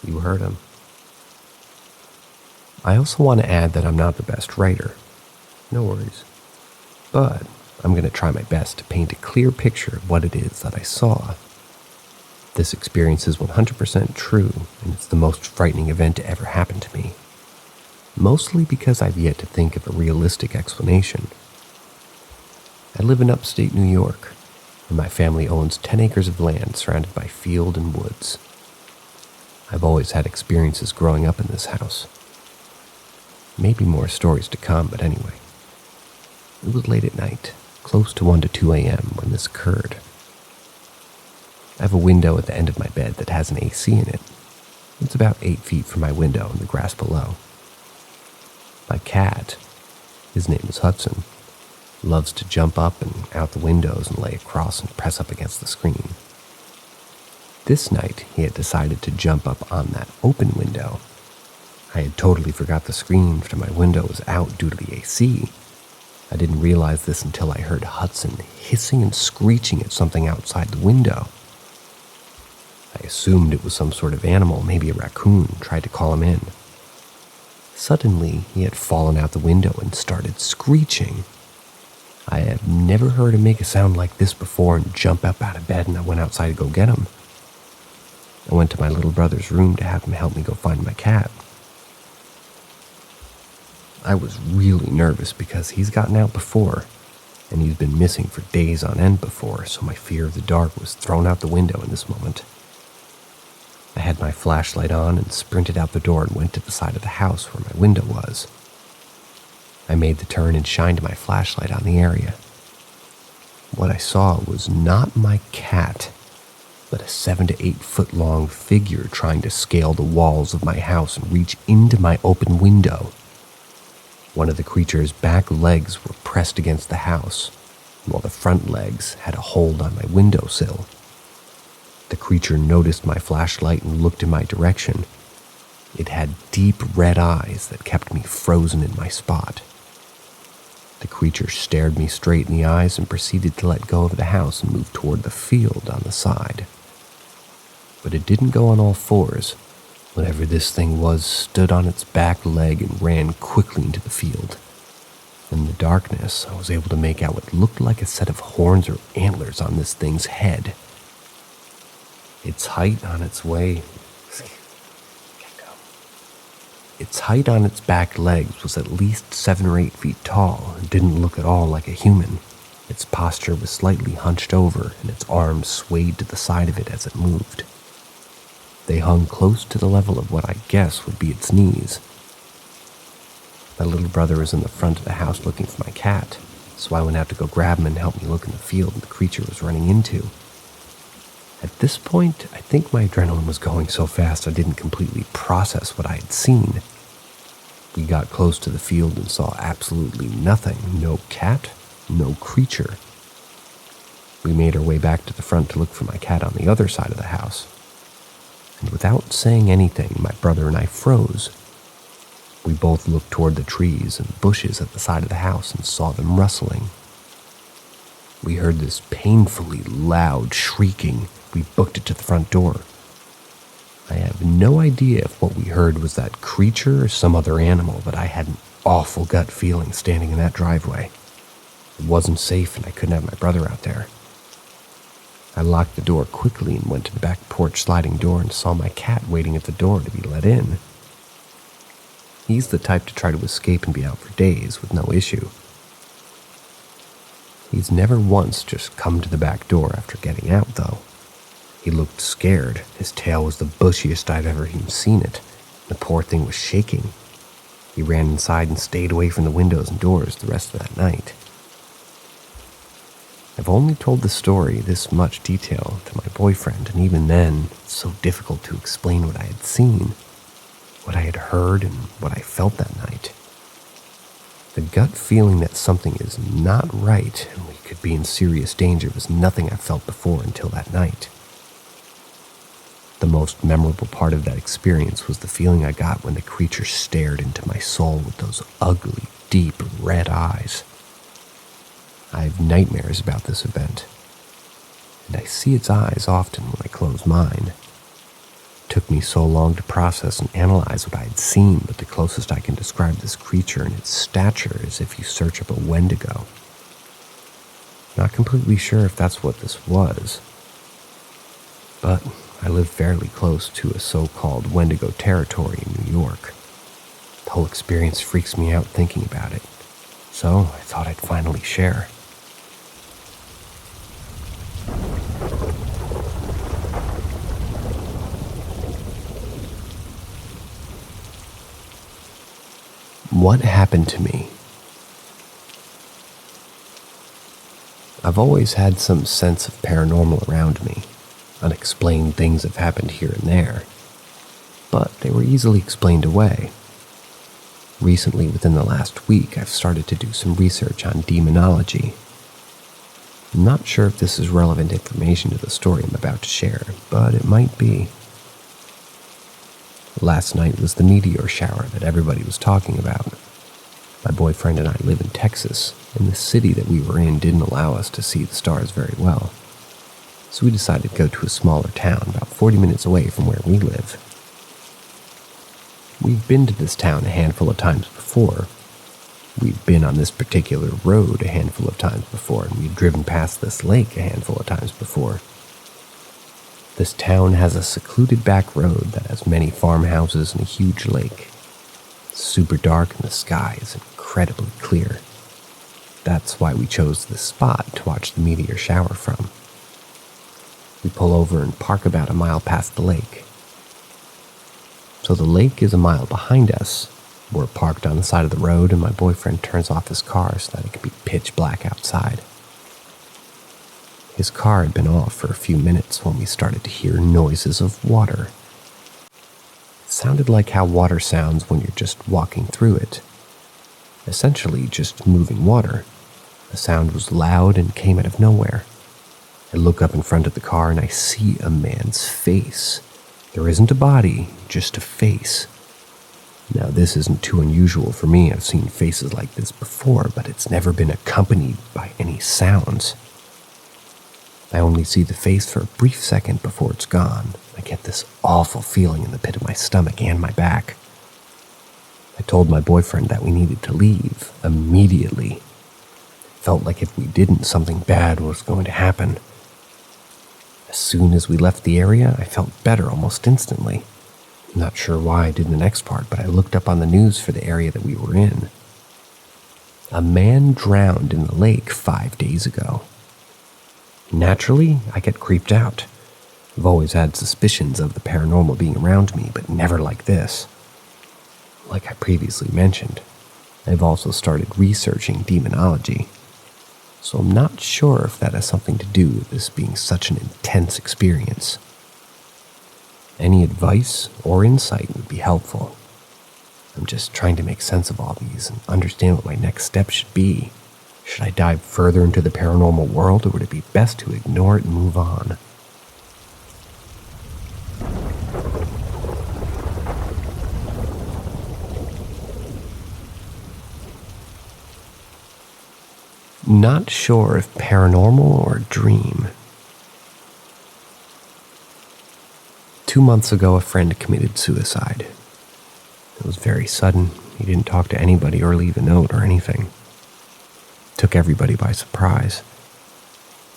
You heard him. I also want to add that I'm not the best writer. No worries. But I'm going to try my best to paint a clear picture of what it is that I saw. This experience is 100% true, and it's the most frightening event to ever happen to me. Mostly because I've yet to think of a realistic explanation. I live in upstate New York, and my family owns 10 acres of land surrounded by field and woods. I've always had experiences growing up in this house. Maybe more stories to come, but anyway. It was late at night, close to 1 to 2 a.m. when this occurred. I have a window at the end of my bed that has an AC in it. It's about 8 feet from my window in the grass below. My cat, his name is Hudson, loves to jump up and out the windows and lay across and press up against the screen. This night, he had decided to jump up on that open window. I had totally forgot the screen to my window was out due to the AC. I didn't realize this until I heard Hudson hissing and screeching at something outside the window. I assumed it was some sort of animal, maybe a raccoon, tried to call him in. Suddenly, he had fallen out the window and started screeching. I have never heard him make a sound like this before and jump up out of bed, and I went outside to go get him. I went to my little brother's room to have him help me go find my cat. I was really nervous because he's gotten out before, and he's been missing for days on end before, so my fear of the dark was thrown out the window in this moment. I had my flashlight on and sprinted out the door and went to the side of the house where my window was. I made the turn and shined my flashlight on the area. What I saw was not my cat, but a 7 to 8 foot long figure trying to scale the walls of my house and reach into my open window. One of the creature's back legs were pressed against the house, while the front legs had a hold on my windowsill. The creature noticed my flashlight and looked in my direction. It had deep red eyes that kept me frozen in my spot. The creature stared me straight in the eyes and proceeded to let go of the house and move toward the field on the side. But it didn't go on all fours. Whatever this thing was stood on its back leg and ran quickly into the field. In the darkness, I was able to make out what looked like a set of horns or antlers on this thing's head. Its height on its back legs was at least 7 or 8 feet tall and didn't look at all like a human. Its posture was slightly hunched over and its arms swayed to the side of it as it moved. They hung close to the level of what I guess would be its knees. My little brother was in the front of the house looking for my cat, so I went out to go grab him and help me look in the field the creature was running into. At this point, I think my adrenaline was going so fast I didn't completely process what I had seen. We got close to the field and saw absolutely nothing. No cat, no creature. We made our way back to the front to look for my cat on the other side of the house. And without saying anything, my brother and I froze. We both looked toward the trees and bushes at the side of the house and saw them rustling. We heard this painfully loud shrieking. We booked it to the front door. I have no idea if what we heard was that creature or some other animal, but I had an awful gut feeling standing in that driveway. It wasn't safe and I couldn't have my brother out there. I locked the door quickly and went to the back porch sliding door and saw my cat waiting at the door to be let in. He's the type to try to escape and be out for days with no issue. He's never once just come to the back door after getting out, though. He looked scared. His tail was the bushiest I've ever even seen it. The poor thing was shaking. He ran inside and stayed away from the windows and doors the rest of that night. I've only told the story this much detail to my boyfriend, and even then, it's so difficult to explain what I had seen, what I had heard, and what I felt that night. The gut feeling that something is not right and we could be in serious danger was nothing I felt before until that night. The most memorable part of that experience was the feeling I got when the creature stared into my soul with those ugly, deep red eyes. I have nightmares about this event, and I see its eyes often when I close mine. It took me so long to process and analyze what I had seen, but the closest I can describe this creature and its stature is if you search up a Wendigo. Not completely sure if that's what this was, but I live fairly close to a so-called Wendigo territory in New York. The whole experience freaks me out thinking about it, so I thought I'd finally share. What happened to me? I've always had some sense of paranormal around me. Unexplained things have happened here and there, but they were easily explained away. Recently, within the last week, I've started to do some research on demonology. I'm not sure if this is relevant information to the story I'm about to share, but it might be. Last night was the meteor shower that everybody was talking about. My boyfriend and I live in Texas, and the city that we were in didn't allow us to see the stars very well. So we decided to go to a smaller town about 40 minutes away from where we live. We've been to this town a handful of times before. We've been on this particular road a handful of times before, and we've driven past this lake a handful of times before. This town has a secluded back road that has many farmhouses and a huge lake. It's super dark and the sky is incredibly clear. That's why we chose this spot to watch the meteor shower from. We pull over and park about a mile past the lake. So the lake is a mile behind us. We're parked on the side of the road, and my boyfriend turns off his car so that it can be pitch black outside. His car had been off for a few minutes when we started to hear noises of water. It sounded like how water sounds when you're just walking through it. Essentially just moving water. The sound was loud and came out of nowhere. I look up in front of the car and I see a man's face. There isn't a body, just a face. Now, this isn't too unusual for me. I've seen faces like this before, but it's never been accompanied by any sounds. I only see the face for a brief second before it's gone. I get this awful feeling in the pit of my stomach and my back. I told my boyfriend that we needed to leave immediately. It felt like if we didn't, something bad was going to happen. As soon as we left the area, I felt better almost instantly. I'm not sure why I did the next part, but I looked up on the news for the area that we were in. A man drowned in the lake 5 days ago. Naturally, I get creeped out. I've always had suspicions of the paranormal being around me, but never like this. Like I previously mentioned, I've also started researching demonology. So I'm not sure if that has something to do with this being such an intense experience. Any advice or insight would be helpful. I'm just trying to make sense of all these and understand what my next step should be. Should I dive further into the paranormal world, or would it be best to ignore it and move on? Not sure if paranormal or dream. 2 months ago, a friend committed suicide. It was very sudden. He didn't talk to anybody or leave a note or anything. Took everybody by surprise.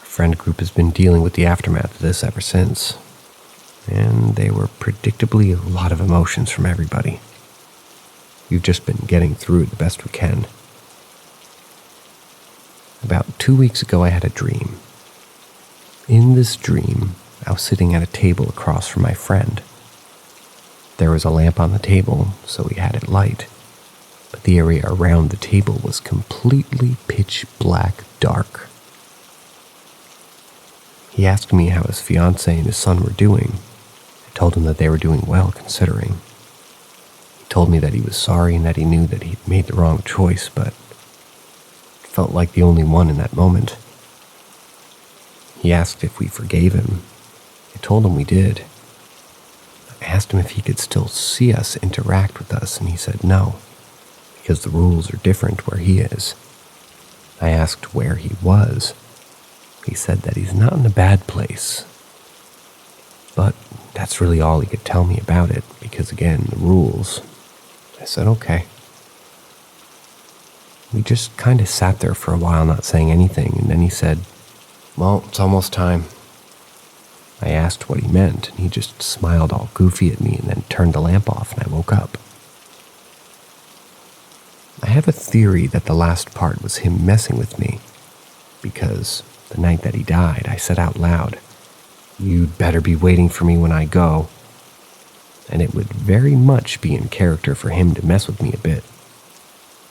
Our friend group has been dealing with the aftermath of this ever since, and they were predictably a lot of emotions from everybody. We've just been getting through the best we can. About 2 weeks ago, I had a dream. In this dream, I was sitting at a table across from my friend. There was a lamp on the table, so we had it light, but the area around the table was completely pitch black dark. He asked me how his fiancée and his son were doing. I told him that they were doing well, considering. He told me that he was sorry and that he knew that he'd made the wrong choice, but felt like the only one in that moment. He asked if we forgave him. I told him we did. I asked him if he could still see us, interact with us, and he said no, because the rules are different where he is. I asked where he was. He said that he's not in a bad place. But that's really all he could tell me about it, because again, the rules. I said, okay. We just kind of sat there for a while not saying anything, and then he said, well, it's almost time. I asked what he meant, and he just smiled all goofy at me and then turned the lamp off, and I woke up. I have a theory that the last part was him messing with me, because the night that he died, I said out loud, "You'd better be waiting for me when I go," and it would very much be in character for him to mess with me a bit.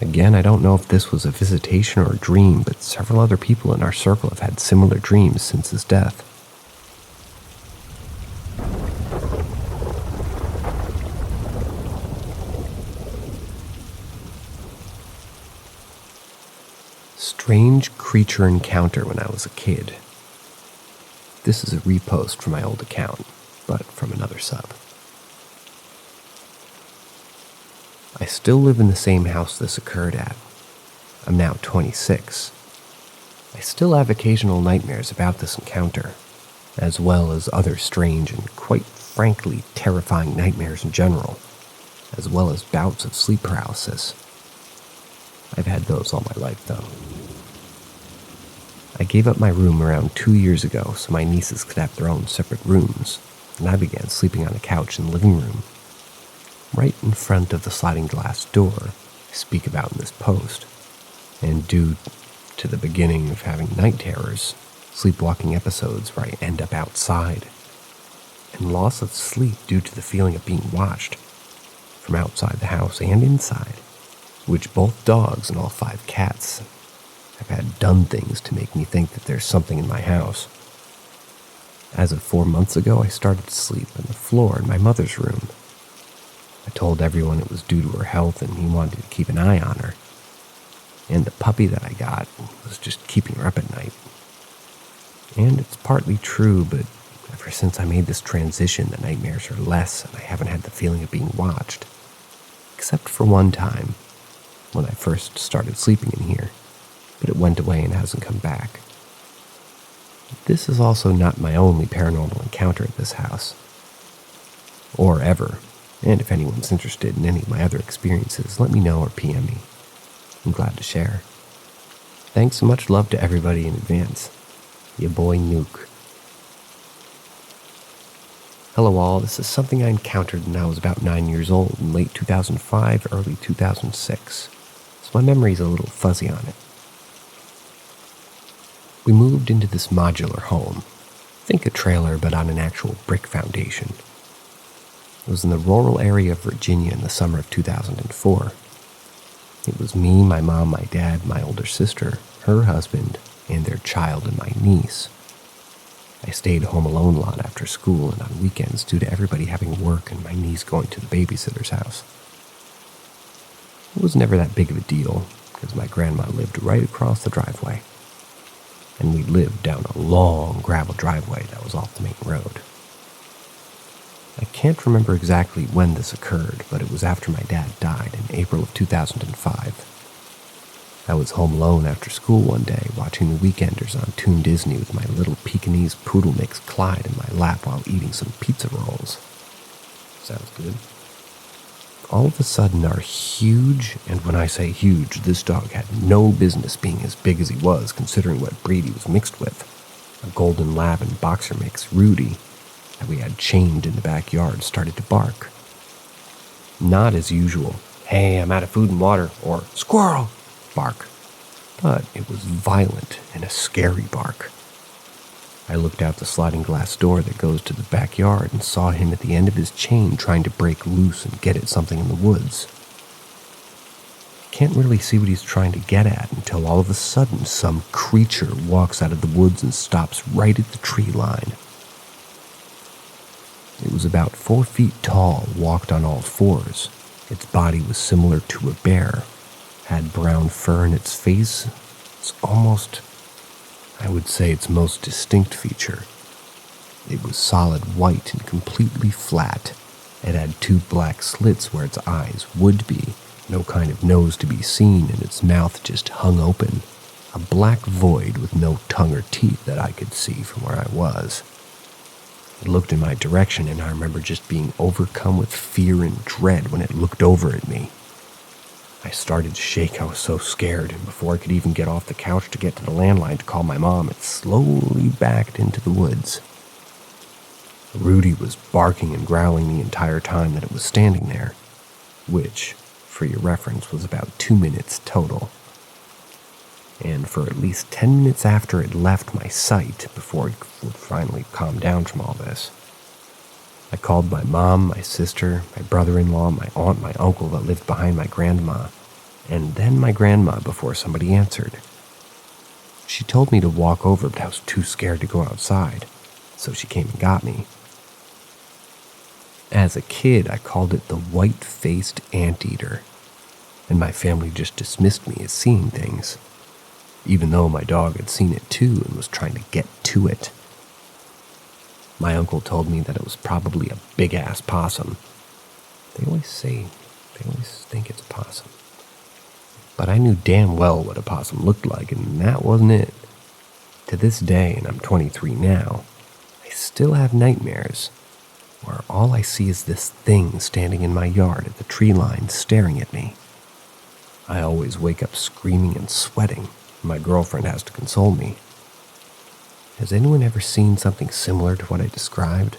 Again, I don't know if this was a visitation or a dream, but several other people in our circle have had similar dreams since his death. Strange creature encounter when I was a kid. This is a repost from my old account, but from another sub. I still live in the same house this occurred at. I'm now 26. I still have occasional nightmares about this encounter, as well as other strange and quite frankly terrifying nightmares in general, as well as bouts of sleep paralysis. I've had those all my life, though. I gave up my room around 2 years ago so my nieces could have their own separate rooms, and I began sleeping on a couch in the living room, right in front of the sliding glass door I speak about in this post. And due to the beginning of having night terrors, sleepwalking episodes where I end up outside, and loss of sleep due to the feeling of being watched from outside the house and inside, which both dogs and all 5 cats have had done things to make me think that there's something in my house. As of 4 months ago, I started to sleep on the floor in my mother's room. I told everyone it was due to her health and he wanted to keep an eye on her. And the puppy that I got was just keeping her up at night. And it's partly true, but ever since I made this transition, the nightmares are less and I haven't had the feeling of being watched. Except for one time, when I first started sleeping in here, but it went away and hasn't come back. This is also not my only paranormal encounter at this house. Or ever. And if anyone's interested in any of my other experiences, let me know or PM me. I'm glad to share. Thanks so much love to everybody in advance. Your boy Nuke. Hello all, this is something I encountered when I was about 9 years old in late 2005, early 2006. So my memory's a little fuzzy on it. We moved into this modular home. Think a trailer, but on an actual brick foundation. It was in the rural area of Virginia in the summer of 2004. It was me, my mom, my dad, my older sister, her husband, and their child and my niece. I stayed home alone a lot after school and on weekends due to everybody having work and my niece going to the babysitter's house. It was never that big of a deal because my grandma lived right across the driveway. And we lived down a long gravel driveway that was off the main road. I can't remember exactly when this occurred, but it was after my dad died in April of 2005. I was home alone after school one day watching The Weekenders on Toon Disney with my little Pekingese poodle mix Clyde in my lap while eating some pizza rolls. Sounds good. All of a sudden, our huge, and when I say huge, this dog had no business being as big as he was considering what breed he was mixed with, a golden lab and boxer mix, Rudy, that we had chained in the backyard, started to bark. Not as usual, "Hey, I'm out of food and water," or "Squirrel!" bark. But it was violent and a scary bark. I looked out the sliding glass door that goes to the backyard and saw him at the end of his chain trying to break loose and get at something in the woods. Can't really see what he's trying to get at until all of a sudden some creature walks out of the woods and stops right at the tree line. It was about 4 feet tall, walked on all fours. Its body was similar to a bear, had brown fur in its face. It's almost, I would say, its most distinct feature. It was solid white and completely flat. It had 2 black slits where its eyes would be, no kind of nose to be seen, and its mouth just hung open. A black void with no tongue or teeth that I could see from where I was. It looked in my direction, and I remember just being overcome with fear and dread when it looked over at me. I started to shake. I was so scared, and before I could even get off the couch to get to the landline to call my mom, it slowly backed into the woods. Rudy was barking and growling the entire time that it was standing there, which, for your reference, was about 2 minutes total. And for at least 10 minutes after it left my sight, before it would finally calm down from all this, I called my mom, my sister, my brother-in-law, my aunt, my uncle that lived behind my grandma, and then my grandma before somebody answered. She told me to walk over, but I was too scared to go outside, so she came and got me. As a kid, I called it the white-faced anteater, and my family just dismissed me as seeing things, even though my dog had seen it too and was trying to get to it. My uncle told me that it was probably a big-ass possum. They always think it's a possum. But I knew damn well what a possum looked like, and that wasn't it. To this day, and I'm 23 now, I still have nightmares where all I see is this thing standing in my yard at the tree line staring at me. I always wake up screaming and sweating. My girlfriend has to console me. Has anyone ever seen something similar to what I described?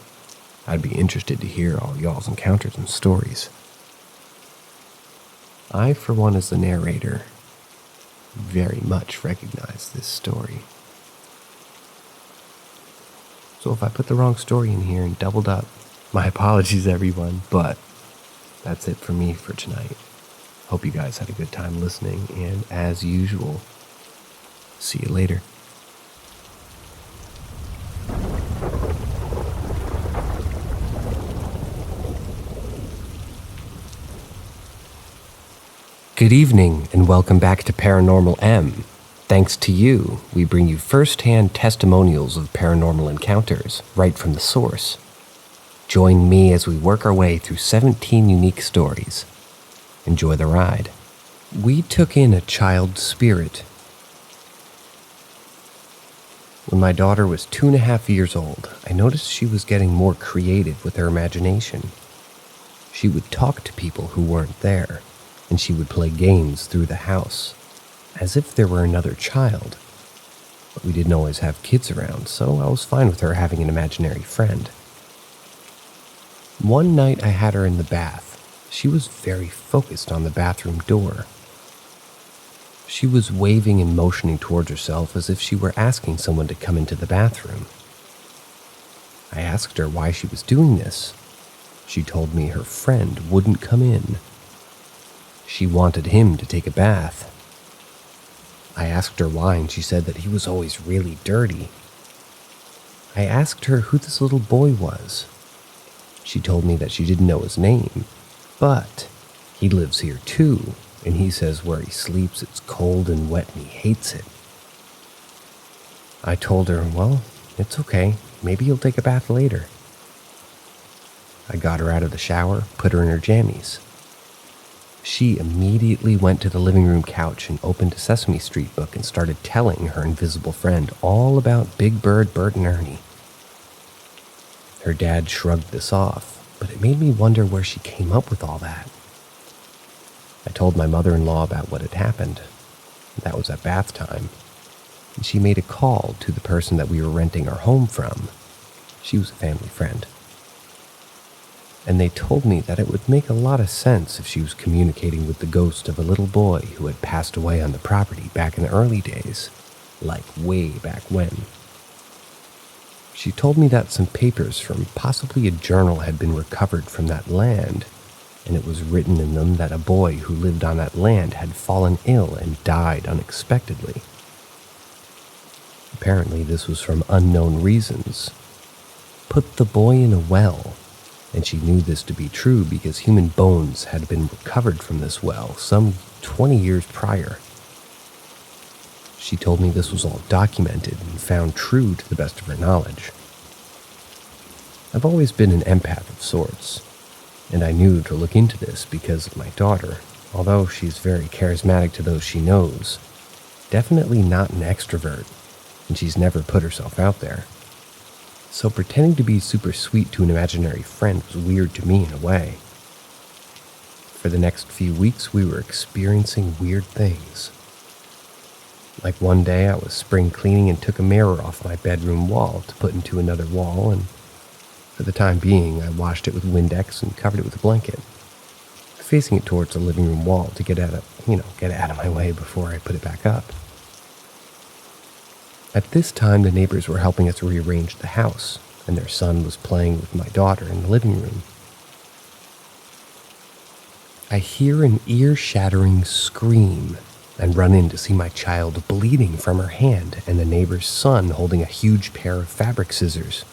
I'd be interested to hear all y'all's encounters and stories. I, for one, as the narrator, very much recognize this story. So if I put the wrong story in here and doubled up, my apologies, everyone, but that's it for me for tonight. Hope you guys had a good time listening, and as usual, see you later. Good evening, and welcome back to Paranormal M. Thanks to you, we bring you first-hand testimonials of paranormal encounters, right from the source. Join me as we work our way through 17 unique stories. Enjoy the ride. We took in a child spirit. When my daughter was 2.5 years old, I noticed she was getting more creative with her imagination. She would talk to people who weren't there, and she would play games through the house, as if there were another child. But we didn't always have kids around, so I was fine with her having an imaginary friend. One night I had her in the bath. She was very focused on the bathroom door. She was waving and motioning towards herself as if she were asking someone to come into the bathroom. I asked her why she was doing this. She told me her friend wouldn't come in. She wanted him to take a bath. I asked her why, and she said that he was always really dirty. I asked her who this little boy was. She told me that she didn't know his name, but he lives here too, and he says where he sleeps it's cold and wet and he hates it. I told her, well, it's okay. Maybe he'll take a bath later. I got her out of the shower, put her in her jammies. She immediately went to the living room couch and opened a Sesame Street book and started telling her invisible friend all about Big Bird, Bert, and Ernie. Her dad shrugged this off, but it made me wonder where she came up with all that. I told my mother-in-law about what had happened. That was at bath time. And she made a call to the person that we were renting our home from. She was a family friend. and they told me that it would make a lot of sense if she was communicating with the ghost of a little boy who had passed away on the property back in the early days, like way back when. She told me that some papers from possibly a journal had been recovered from that land, and it was written in them that a boy who lived on that land had fallen ill and died unexpectedly. Apparently, this was from unknown reasons. Put the boy in a well, and she knew this to be true because human bones had been recovered from this well some 20 years prior. She told me this was all documented and found true to the best of her knowledge. I've always been an empath of sorts, and I knew to look into this because of my daughter, although she's very charismatic to those she knows, definitely not an extrovert, and she's never put herself out there. So pretending to be super sweet to an imaginary friend was weird to me in a way. For the next few weeks, we were experiencing weird things. Like one day I was spring cleaning and took a mirror off my bedroom wall to put into another wall, and for the time being I washed it with Windex and covered it with a blanket, facing it towards the living room wall to get it out of my way before I put it back up. At this time, the neighbors were helping us rearrange the house, and their son was playing with my daughter in the living room. I hear an ear-shattering scream and run in to see my child bleeding from her hand and the neighbor's son holding a huge pair of fabric scissors.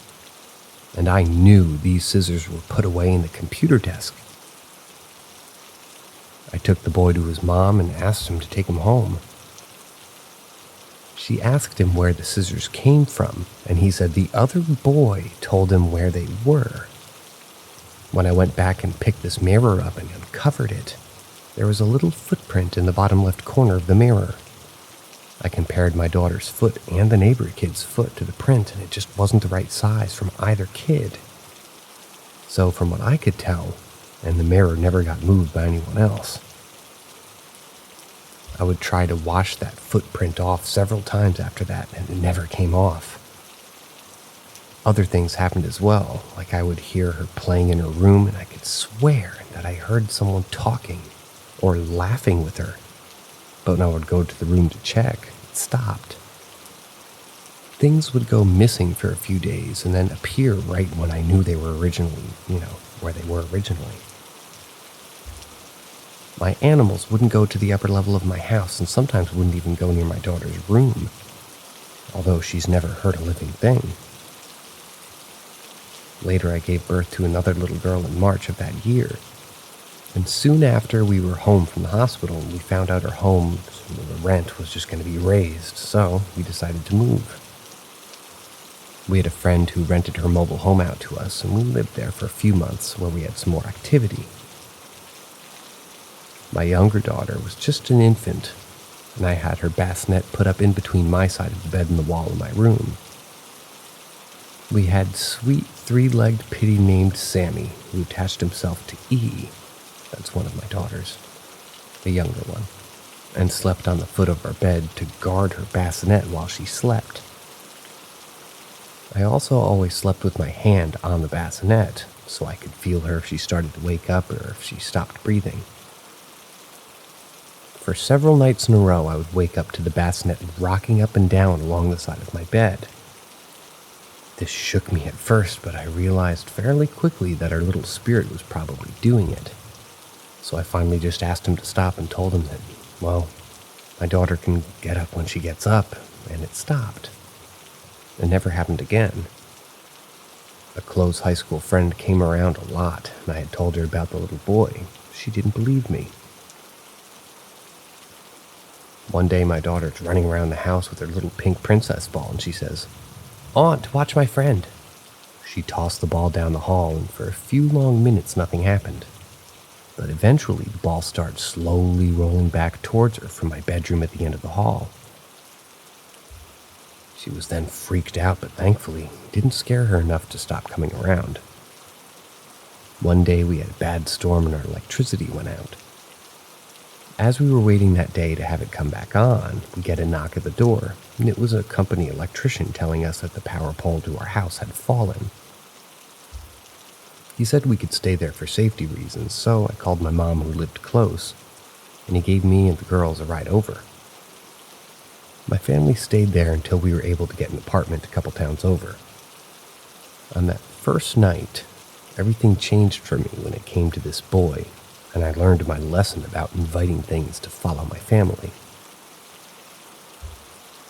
And I knew these scissors were put away in the computer desk. I took the boy to his mom and asked him to take him home. She asked him where the scissors came from, and he said the other boy told him where they were. When I went back and picked this mirror up and uncovered it, there was a little footprint in the bottom left corner of the mirror. I compared my daughter's foot and the neighbor kid's foot to the print, and it just wasn't the right size from either kid. So from what I could tell, and the mirror never got moved by anyone else, I would try to wash that footprint off several times after that, and it never came off. Other things happened as well, like I would hear her playing in her room and I could swear that I heard someone talking or laughing with her. But when I would go to the room to check, it stopped. Things would go missing for a few days and then appear right when I knew they were originally, where they were originally. My animals wouldn't go to the upper level of my house and sometimes wouldn't even go near my daughter's room, although she's never hurt a living thing. Later, I gave birth to another little girl in March of that year, and soon after we were home from the hospital, we found out our home, the rent was just going to be raised, so we decided to move. We had a friend who rented her mobile home out to us, and we lived there for a few months where we had some more activity. My younger daughter was just an infant, and I had her bassinet put up in between my side of the bed and the wall in my room. We had sweet three-legged pitty named Sammy, who attached himself to E, that's one of my daughters, the younger one, and slept on the foot of our bed to guard her bassinet while she slept. I also always slept with my hand on the bassinet, so I could feel her if she started to wake up or if she stopped breathing. For several nights in a row, I would wake up to the bassinet rocking up and down along the side of my bed. This shook me at first, but I realized fairly quickly that our little spirit was probably doing it. So I finally just asked him to stop and told him that, my daughter can get up when she gets up, and it stopped. It never happened again. A close high school friend came around a lot, and I had told her about the little boy. She didn't believe me. One day, my daughter's running around the house with her little pink princess ball, and she says, "Aunt, watch my friend." She tossed the ball down the hall, and for a few long minutes, nothing happened. But eventually, the ball started slowly rolling back towards her from my bedroom at the end of the hall. She was then freaked out, but thankfully, it didn't scare her enough to stop coming around. One day, we had a bad storm and our electricity went out. As we were waiting that day to have it come back on, we get a knock at the door, and it was a company electrician telling us that the power pole to our house had fallen. He said we could stay there for safety reasons, so I called my mom who lived close, and he gave me and the girls a ride over. My family stayed there until we were able to get an apartment a couple towns over. On that first night, everything changed for me when it came to this boy, and I learned my lesson about inviting things to follow my family.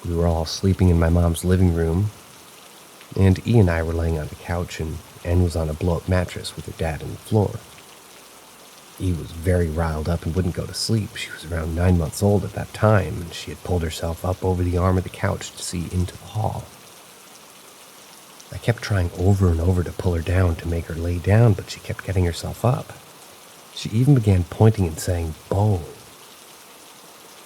We were all sleeping in my mom's living room, and E and I were laying on the couch, and Anne was on a blow-up mattress with her dad on the floor. E was very riled up and wouldn't go to sleep. She was around 9 months old at that time, and she had pulled herself up over the arm of the couch to see into the hall. I kept trying over and over to pull her down to make her lay down, but she kept getting herself up. She even began pointing and saying, "Bo."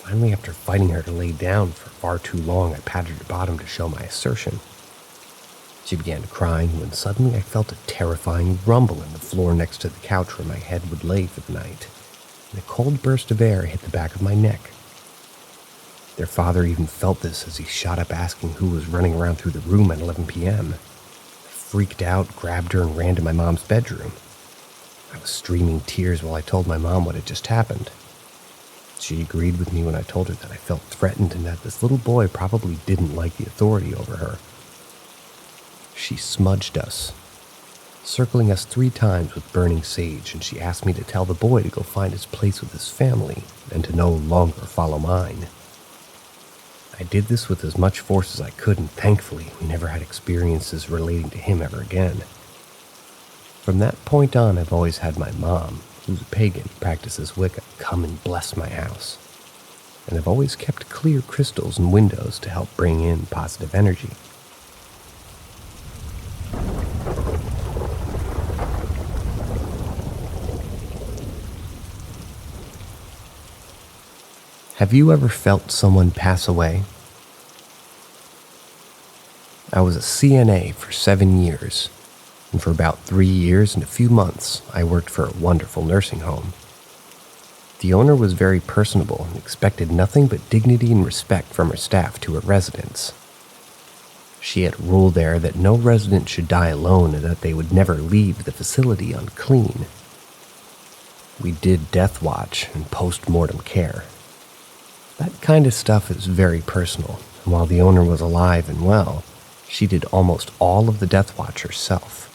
Finally, after fighting her to lay down for far too long, I patted her bottom to show my assertion. She began crying when suddenly I felt a terrifying rumble in the floor next to the couch where my head would lay for the night, and a cold burst of air hit the back of my neck. Their father even felt this as he shot up asking who was running around through the room at 11 p.m. I freaked out, grabbed her, and ran to my mom's bedroom. I was streaming tears while I told my mom what had just happened. She agreed with me when I told her that I felt threatened and that this little boy probably didn't like the authority over her. She smudged us, circling us 3 times with burning sage, and she asked me to tell the boy to go find his place with his family and to no longer follow mine. I did this with as much force as I could, and thankfully we never had experiences relating to him ever again. From that point on, I've always had my mom, who's a pagan, practices Wicca, come and bless my house. And I've always kept clear crystals and windows to help bring in positive energy. Have you ever felt someone pass away? I was a CNA for 7 years, and for about 3 years and a few months, I worked for a wonderful nursing home. The owner was very personable and expected nothing but dignity and respect from her staff to her residents. She had a rule there that no resident should die alone and that they would never leave the facility unclean. We did death watch and post-mortem care. That kind of stuff is very personal, and while the owner was alive and well, she did almost all of the death watch herself.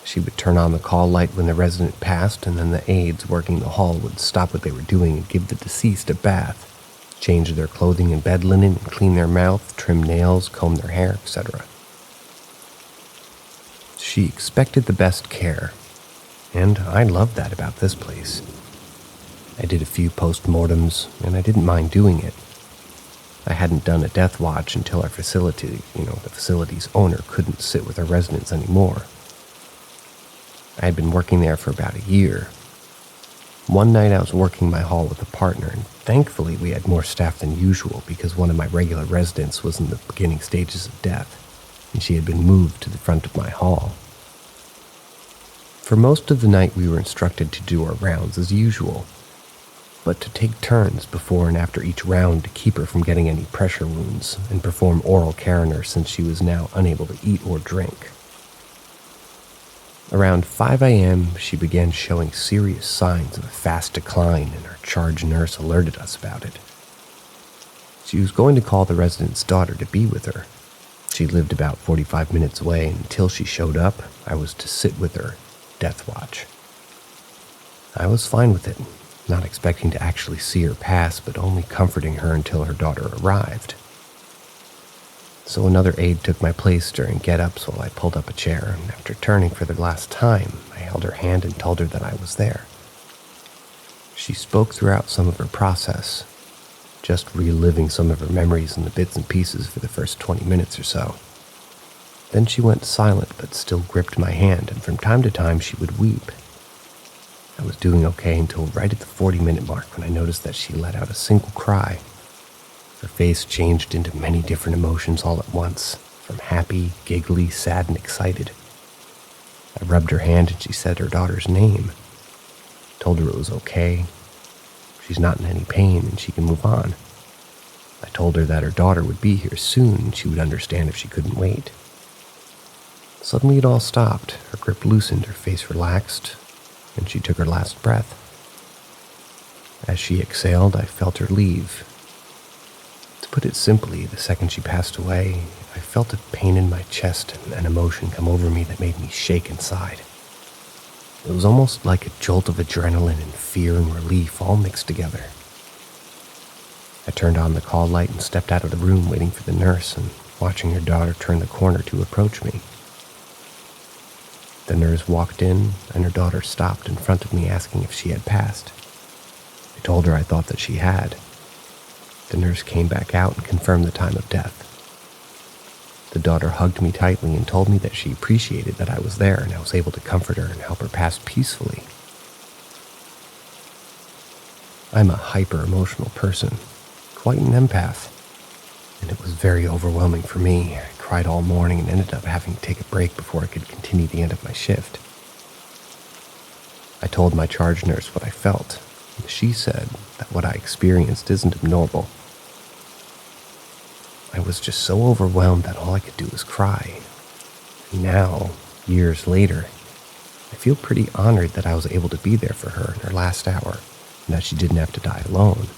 She would turn on the call light when the resident passed, and then the aides working the hall would stop what they were doing and give the deceased a bath, change their clothing and bed linen, and clean their mouth, trim nails, comb their hair, etc. She expected the best care, and I loved that about this place. I did a few post-mortems, and I didn't mind doing it. I hadn't done a death watch until our facility, the facility's owner couldn't sit with our residents anymore. I had been working there for about a year. One night I was working my hall with a partner, and thankfully we had more staff than usual because one of my regular residents was in the beginning stages of death, and she had been moved to the front of my hall. For most of the night we were instructed to do our rounds as usual, but to take turns before and after each round to keep her from getting any pressure wounds and perform oral care on her since she was now unable to eat or drink. Around 5 a.m., she began showing serious signs of a fast decline, and our charge nurse alerted us about it. She was going to call the resident's daughter to be with her. She lived about 45 minutes away, and until she showed up, I was to sit with her, death watch. I was fine with it, not expecting to actually see her pass, but only comforting her until her daughter arrived. So another aide took my place during get-ups while I pulled up a chair, and after turning for the last time, I held her hand and told her that I was there. She spoke throughout some of her process, just reliving some of her memories and the bits and pieces for the first 20 minutes or so. Then she went silent but still gripped my hand, and from time to time she would weep. I was doing okay until right at the 40-minute mark when I noticed that she let out a single cry. Her face changed into many different emotions all at once, from happy, giggly, sad, and excited. I rubbed her hand and she said her daughter's name. Told her it was okay. She's not in any pain and she can move on. I told her that her daughter would be here soon and she would understand if she couldn't wait. Suddenly it all stopped. Her grip loosened, her face relaxed, and she took her last breath. As she exhaled, I felt her leave. To put it simply, the second she passed away, I felt a pain in my chest and an emotion come over me that made me shake inside. It was almost like a jolt of adrenaline and fear and relief all mixed together. I turned on the call light and stepped out of the room, waiting for the nurse and watching her daughter turn the corner to approach me. The nurse walked in, and her daughter stopped in front of me asking if she had passed. I told her I thought that she had. The nurse came back out and confirmed the time of death. The daughter hugged me tightly and told me that she appreciated that I was there and I was able to comfort her and help her pass peacefully. I'm a hyper-emotional person, quite an empath, and it was very overwhelming for me. I cried all morning and ended up having to take a break before I could continue the end of my shift. I told my charge nurse what I felt, and she said that what I experienced isn't abnormal. I was just so overwhelmed that all I could do was cry. Now, years later, I feel pretty honored that I was able to be there for her in her last hour and that she didn't have to die alone.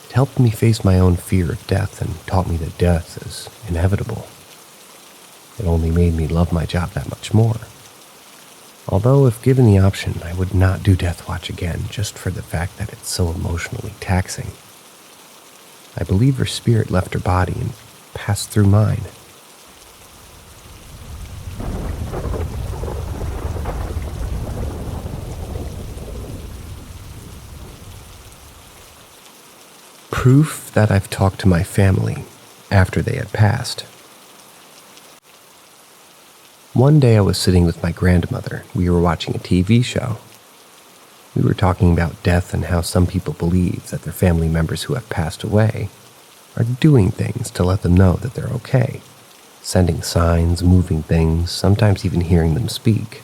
It helped me face my own fear of death and taught me that death is inevitable. It only made me love my job that much more. Although, if given the option, I would not do Death Watch again just for the fact that it's so emotionally taxing. I believe her spirit left her body and passed through mine. Proof that I've talked to my family after they had passed. One day I was sitting with my grandmother. We were watching a TV show. We were talking about death and how some people believe that their family members who have passed away are doing things to let them know that they're okay, sending signs, moving things, sometimes even hearing them speak.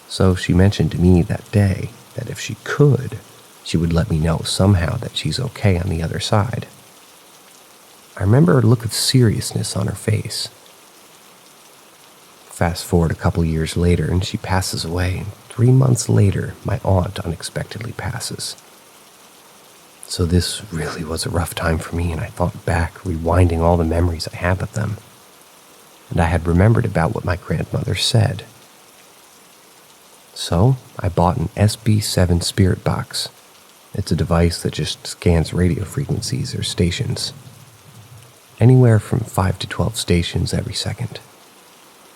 So she mentioned to me that day that if she could, she would let me know somehow that she's okay on the other side. I remember a look of seriousness on her face. Fast forward a couple years later and she passes away, and 3 months later, my aunt unexpectedly passes. So this really was a rough time for me, and I thought back, rewinding all the memories I have of them. And I had remembered about what my grandmother said. So I bought an SB7 spirit box. It's a device that just scans radio frequencies or stations. Anywhere from 5 to 12 stations every second.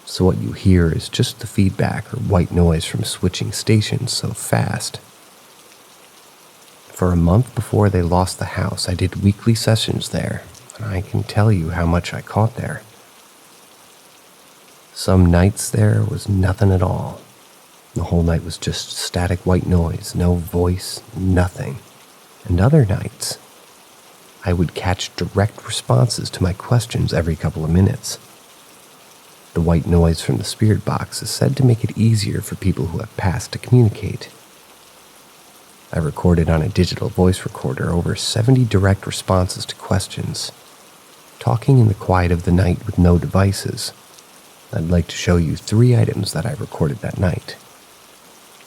So what you hear is just the feedback or white noise from switching stations so fast. For a month before they lost the house, I did weekly sessions there, and I can tell you how much I caught there. Some nights there was nothing at all. The whole night was just static white noise, no voice, nothing. And other nights, I would catch direct responses to my questions every couple of minutes. The white noise from the spirit box is said to make it easier for people who have passed to communicate. I recorded on a digital voice recorder over 70 direct responses to questions. Talking in the quiet of the night with no devices, I'd like to show you 3 items that I recorded that night.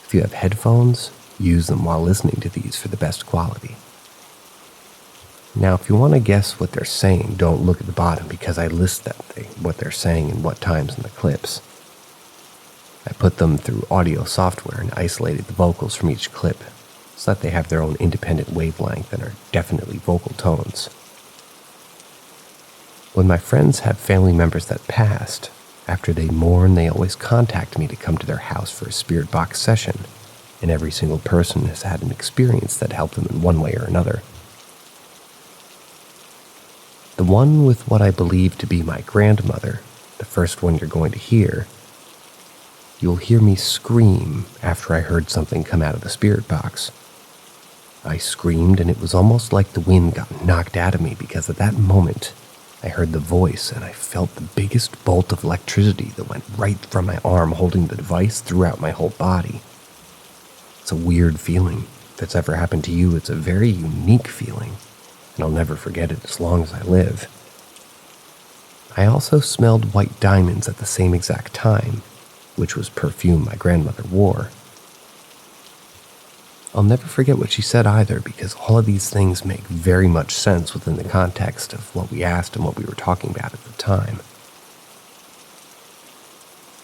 If you have headphones, use them while listening to these for the best quality. Now, if you want to guess what they're saying, don't look at the bottom because I list what they're saying and what times in the clips. I put them through audio software and isolated the vocals from each clip so that they have their own independent wavelength and are definitely vocal tones. When my friends have family members that passed, after they mourn, they always contact me to come to their house for a spirit box session, and every single person has had an experience that helped them in one way or another. The one with what I believe to be my grandmother, the first one you're going to hear, you'll hear me scream after I heard something come out of the spirit box. I screamed, and it was almost like the wind got knocked out of me because at that moment, I heard the voice and I felt the biggest bolt of electricity that went right from my arm holding the device throughout my whole body. It's a weird feeling. If it's ever happened to you, it's a very unique feeling, and I'll never forget it as long as I live. I also smelled white diamonds at the same exact time, which was perfume my grandmother wore. I'll never forget what she said either, because all of these things make very much sense within the context of what we asked and what we were talking about at the time.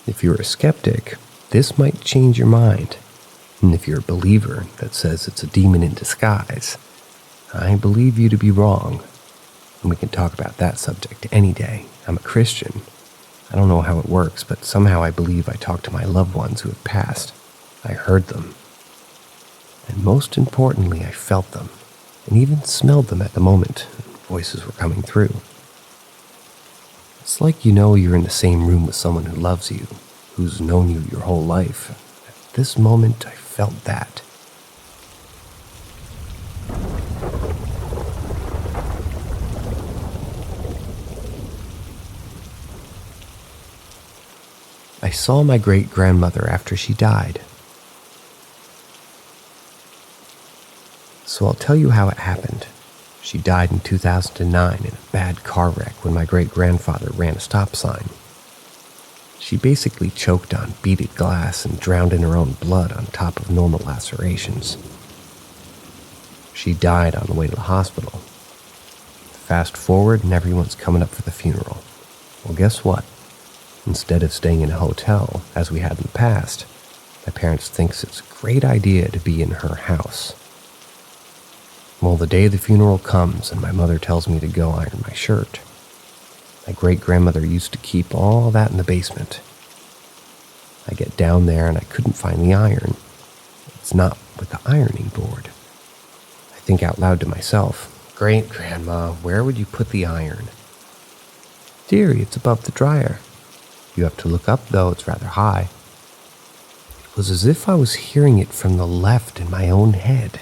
If you're a skeptic, this might change your mind. And if you're a believer that says it's a demon in disguise, I believe you to be wrong. And we can talk about that subject any day. I'm a Christian. I don't know how it works, but somehow I believe I talk to my loved ones who have passed. I heard them. And most importantly, I felt them, and even smelled them at the moment voices were coming through. It's like you know you're in the same room with someone who loves you, who's known you your whole life. At this moment, I felt that. I saw my great-grandmother after she died. So I'll tell you how it happened. She died in 2009 in a bad car wreck when my great-grandfather ran a stop sign. She basically choked on beaded glass and drowned in her own blood on top of normal lacerations. She died on the way to the hospital. Fast forward and everyone's coming up for the funeral. Well, guess what? Instead of staying in a hotel, as we had in the past, my parents thinks it's a great idea to be in her house. Well, the day the funeral comes and my mother tells me to go iron my shirt. My great-grandmother used to keep all that in the basement. I get down there and I couldn't find the iron. It's not with the ironing board. I think out loud to myself, "Great-grandma, where would you put the iron?" "Dearie, it's above the dryer. You have to look up, though, it's rather high." It was as if I was hearing it from the left in my own head,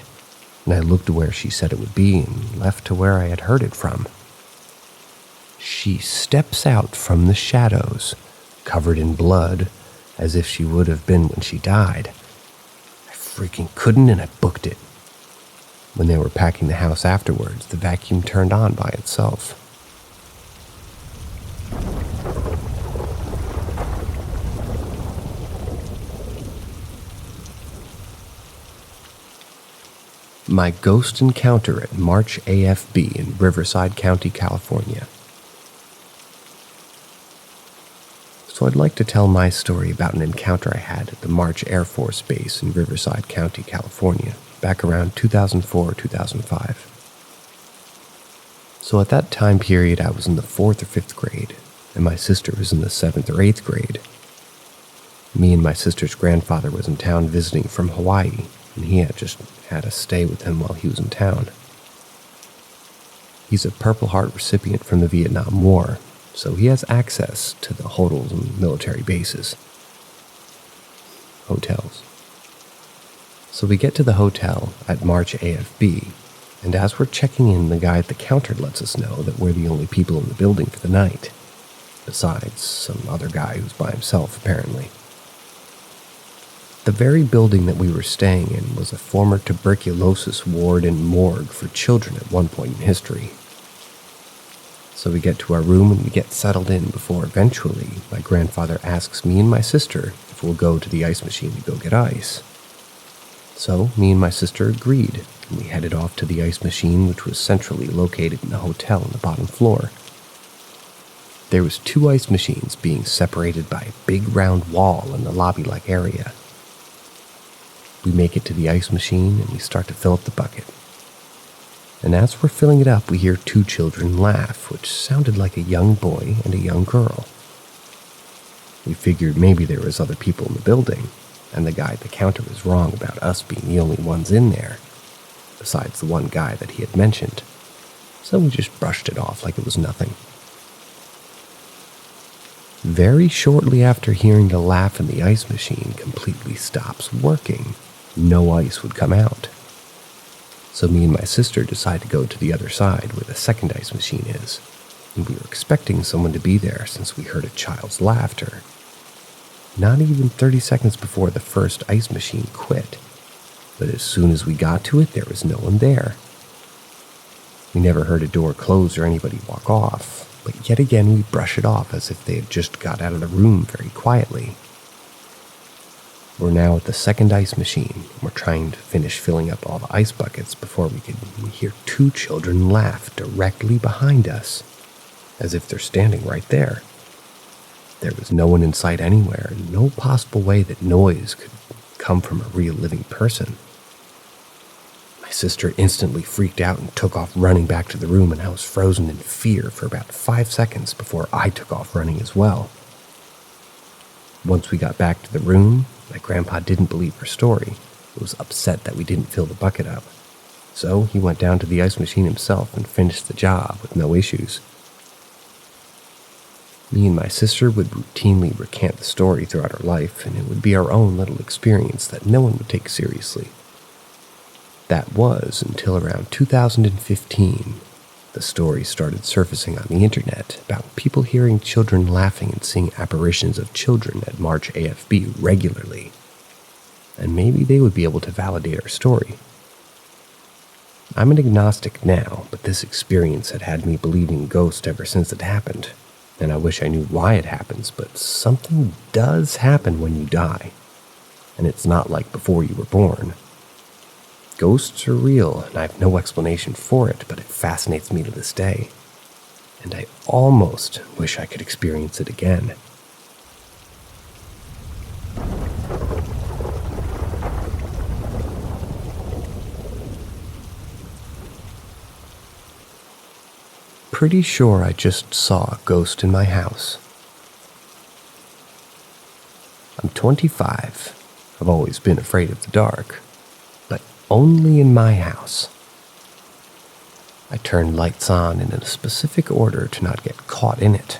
and I looked to where she said it would be and left to where I had heard it from. She steps out from the shadows, covered in blood, as if she would have been when she died. I freaking couldn't, and I booked it. When they were packing the house afterwards, the vacuum turned on by itself. My ghost encounter at March AFB in Riverside County, California. So I'd like to tell my story about an encounter I had at the March Air Force Base in Riverside County, California, back around 2004-2005. So at that time period, I was in the 4th or 5th grade, and my sister was in the 7th or 8th grade. Me and my sister's grandfather was in town visiting from Hawaii, and he had just had us stay with him while he was in town. He's a Purple Heart recipient from the Vietnam War, so he has access to the hotels and military bases. Hotels. So we get to the hotel at March AFB, and as we're checking in, the guy at the counter lets us know that we're the only people in the building for the night, besides some other guy who's by himself, apparently. The very building that we were staying in was a former tuberculosis ward and morgue for children at one point in history. So we get to our room and we get settled in before eventually my grandfather asks me and my sister if we'll go to the ice machine to go get ice. So me and my sister agreed, and we headed off to the ice machine, which was centrally located in the hotel on the bottom floor. There was 2 ice machines being separated by a big round wall in the lobby-like area. We make it to the ice machine and we start to fill up the bucket. And as we're filling it up, we hear 2 children laugh, which sounded like a young boy and a young girl. We figured maybe there was other people in the building, and the guy at the counter was wrong about us being the only ones in there, besides the one guy that he had mentioned. So we just brushed it off like it was nothing. Very shortly after hearing the laugh in the ice machine completely stops working, no ice would come out. So me and my sister decide to go to the other side where the second ice machine is, and we were expecting someone to be there since we heard a child's laughter. Not even 30 seconds before the first ice machine quit, but as soon as we got to it, there was no one there. We never heard a door close or anybody walk off, but yet again we brush it off as if they had just got out of the room very quietly. We're now at the second ice machine. We're trying to finish filling up all the ice buckets before we hear two children laugh directly behind us, as if they're standing right there. There was no one in sight anywhere, and no possible way that noise could come from a real living person. My sister instantly freaked out and took off running back to the room, and I was frozen in fear for about 5 seconds before I took off running as well. Once we got back to the room, my grandpa didn't believe her story. He was upset that we didn't fill the bucket up. So he went down to the ice machine himself and finished the job with no issues. Me and my sister would routinely recant the story throughout our life, and it would be our own little experience that no one would take seriously. That was until around 2015. The story started surfacing on the internet about people hearing children laughing and seeing apparitions of children at March AFB regularly. And maybe they would be able to validate our story. I'm an agnostic now, but this experience had me believing ghosts ever since it happened. And I wish I knew why it happens, but something does happen when you die. And it's not like before you were born. Ghosts are real, and I have no explanation for it, but it fascinates me to this day. And I almost wish I could experience it again. Pretty sure I just saw a ghost in my house. I'm 25. I've always been afraid of the dark. Only in my house. I turned lights on in a specific order to not get caught in it.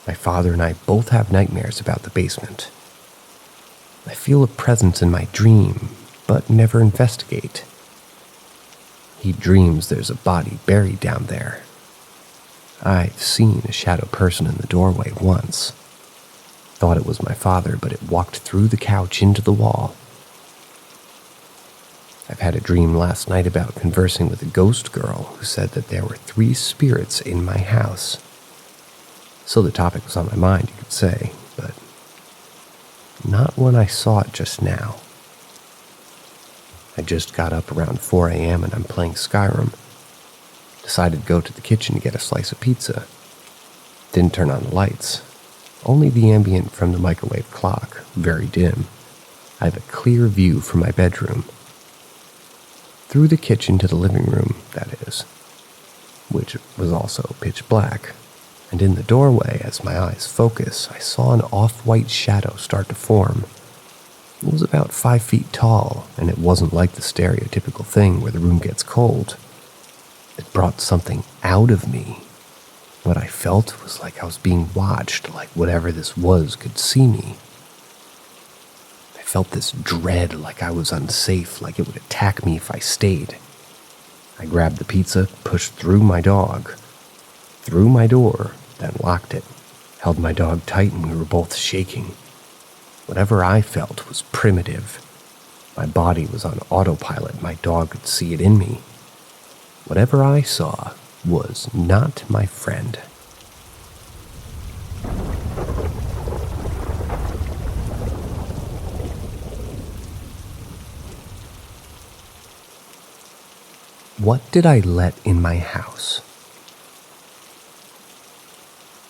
My father and I both have nightmares about the basement. I feel a presence in my dream, but never investigate. He dreams there's a body buried down there. I've seen a shadow person in the doorway once. Thought it was my father, but it walked through the couch into the wall. I've had a dream last night about conversing with a ghost girl who said that there were 3 spirits in my house. So the topic was on my mind, you could say, but not when I saw it just now. I just got up around 4 a.m. and I'm playing Skyrim. Decided to go to the kitchen to get a slice of pizza. Didn't turn on the lights. Only the ambient from the microwave clock, very dim. I have a clear view from my bedroom. Through the kitchen to the living room, that is, which was also pitch black, and in the doorway, as my eyes focus, I saw an off-white shadow start to form. It was about 5 feet tall, and it wasn't like the stereotypical thing where the room gets cold. It brought something out of me. What I felt was like I was being watched, like whatever this was could see me. I felt this dread, like I was unsafe, like it would attack me if I stayed. I grabbed the pizza, pushed through my dog, through my door, then locked it, held my dog tight, and we were both shaking. Whatever I felt was primitive. My body was on autopilot. My dog could see it in me. Whatever I saw was not my friend. What did I let in my house?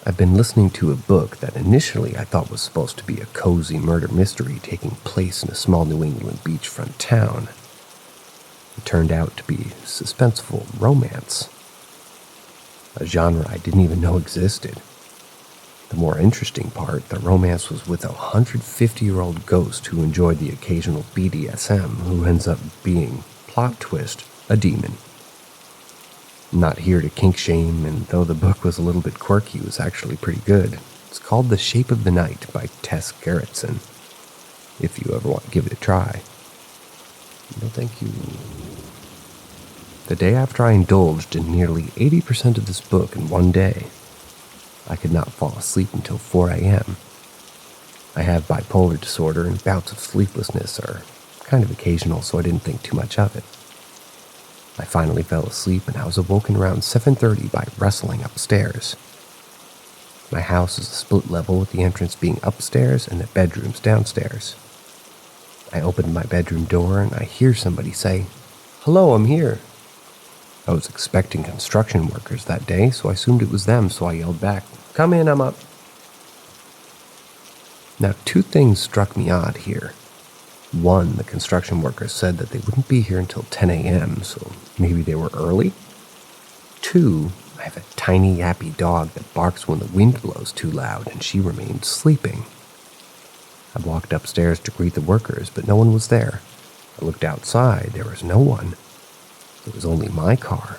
I've been listening to a book that initially I thought was supposed to be a cozy murder mystery taking place in a small New England beachfront town. It turned out to be suspenseful romance, a genre I didn't even know existed. The more interesting part, the romance was with a 150-year-old ghost who enjoyed the occasional BDSM, who ends up being, plot twist, a demon. Not here to kink shame, and though the book was a little bit quirky, it was actually pretty good. It's called The Shape of the Night by Tess Gerritsen, if you ever want to give it a try. No thank you. The day after I indulged in nearly 80% of this book in one day, I could not fall asleep until 4 a.m. I have bipolar disorder, and bouts of sleeplessness are kind of occasional, so I didn't think too much of it. I finally fell asleep and I was awoken around 7:30 by rustling upstairs. My house is a split level with the entrance being upstairs and the bedrooms downstairs. I opened my bedroom door and I hear somebody say, "Hello, I'm here." I was expecting construction workers that day, so I assumed it was them, so I yelled back, "Come in, I'm up." Now, two things struck me odd here. One, the construction workers said that they wouldn't be here until 10 a.m., so maybe they were early. Two, I have a tiny yappy dog that barks when the wind blows too loud, and she remained sleeping. I walked upstairs to greet the workers, but no one was there. I looked outside, there was no one. It was only my car.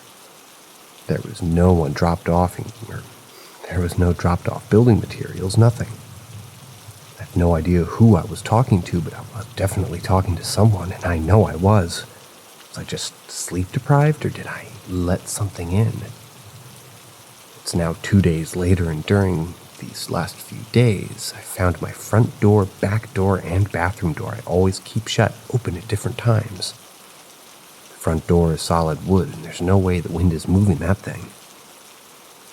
There was no one dropped off, or there was no dropped off building materials, nothing. I have no idea who I was talking to, but I was definitely talking to someone, and I know I was. Was I just sleep deprived, or did I let something in? It's now 2 days later, and during these last few days, I found my front door, back door, and bathroom door I always keep shut open at different times. The front door is solid wood, and there's no way the wind is moving that thing.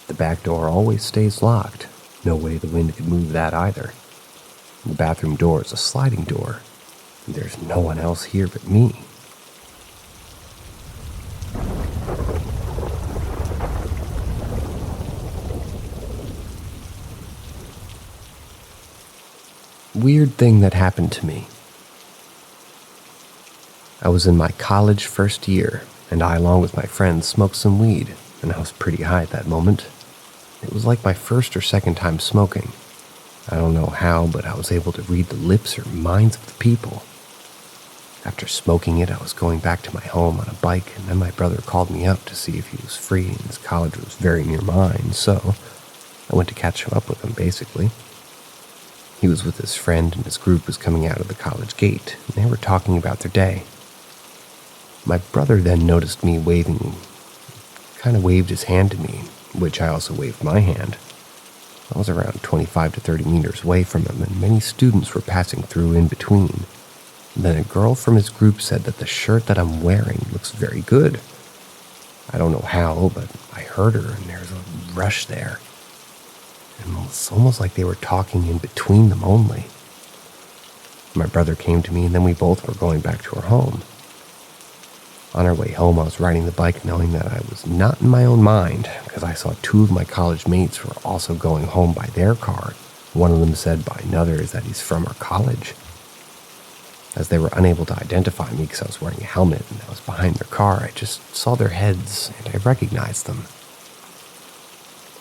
The back door always stays locked. No way the wind could move that either. The bathroom door is a sliding door, and there's no one else here but me. Weird thing that happened to me. I was in my college first year, and I, along with my friends, smoked some weed, and I was pretty high at that moment. It was like my first or second time smoking. I don't know how, but I was able to read the lips or minds of the people. After smoking it, I was going back to my home on a bike, and then my brother called me up to see if he was free, and his college was very near mine, so I went to catch up with him, basically. He was with his friend, and his group was coming out of the college gate, and they were talking about their day. My brother then noticed me waving, kind of waved his hand to me, which I also waved my hand. I was around 25 to 30 meters away from him, and many students were passing through in between. And then a girl from his group said that the shirt that I'm wearing looks very good. I don't know how, but I heard her, and there's a rush there. And it's almost like they were talking in between them only. My brother came to me, and then we both were going back to our home. On our way home, I was riding the bike knowing that I was not in my own mind, because I saw two of my college mates who were also going home by their car. One of them said by another that he's from our college. As they were unable to identify me because I was wearing a helmet and I was behind their car, I just saw their heads and I recognized them.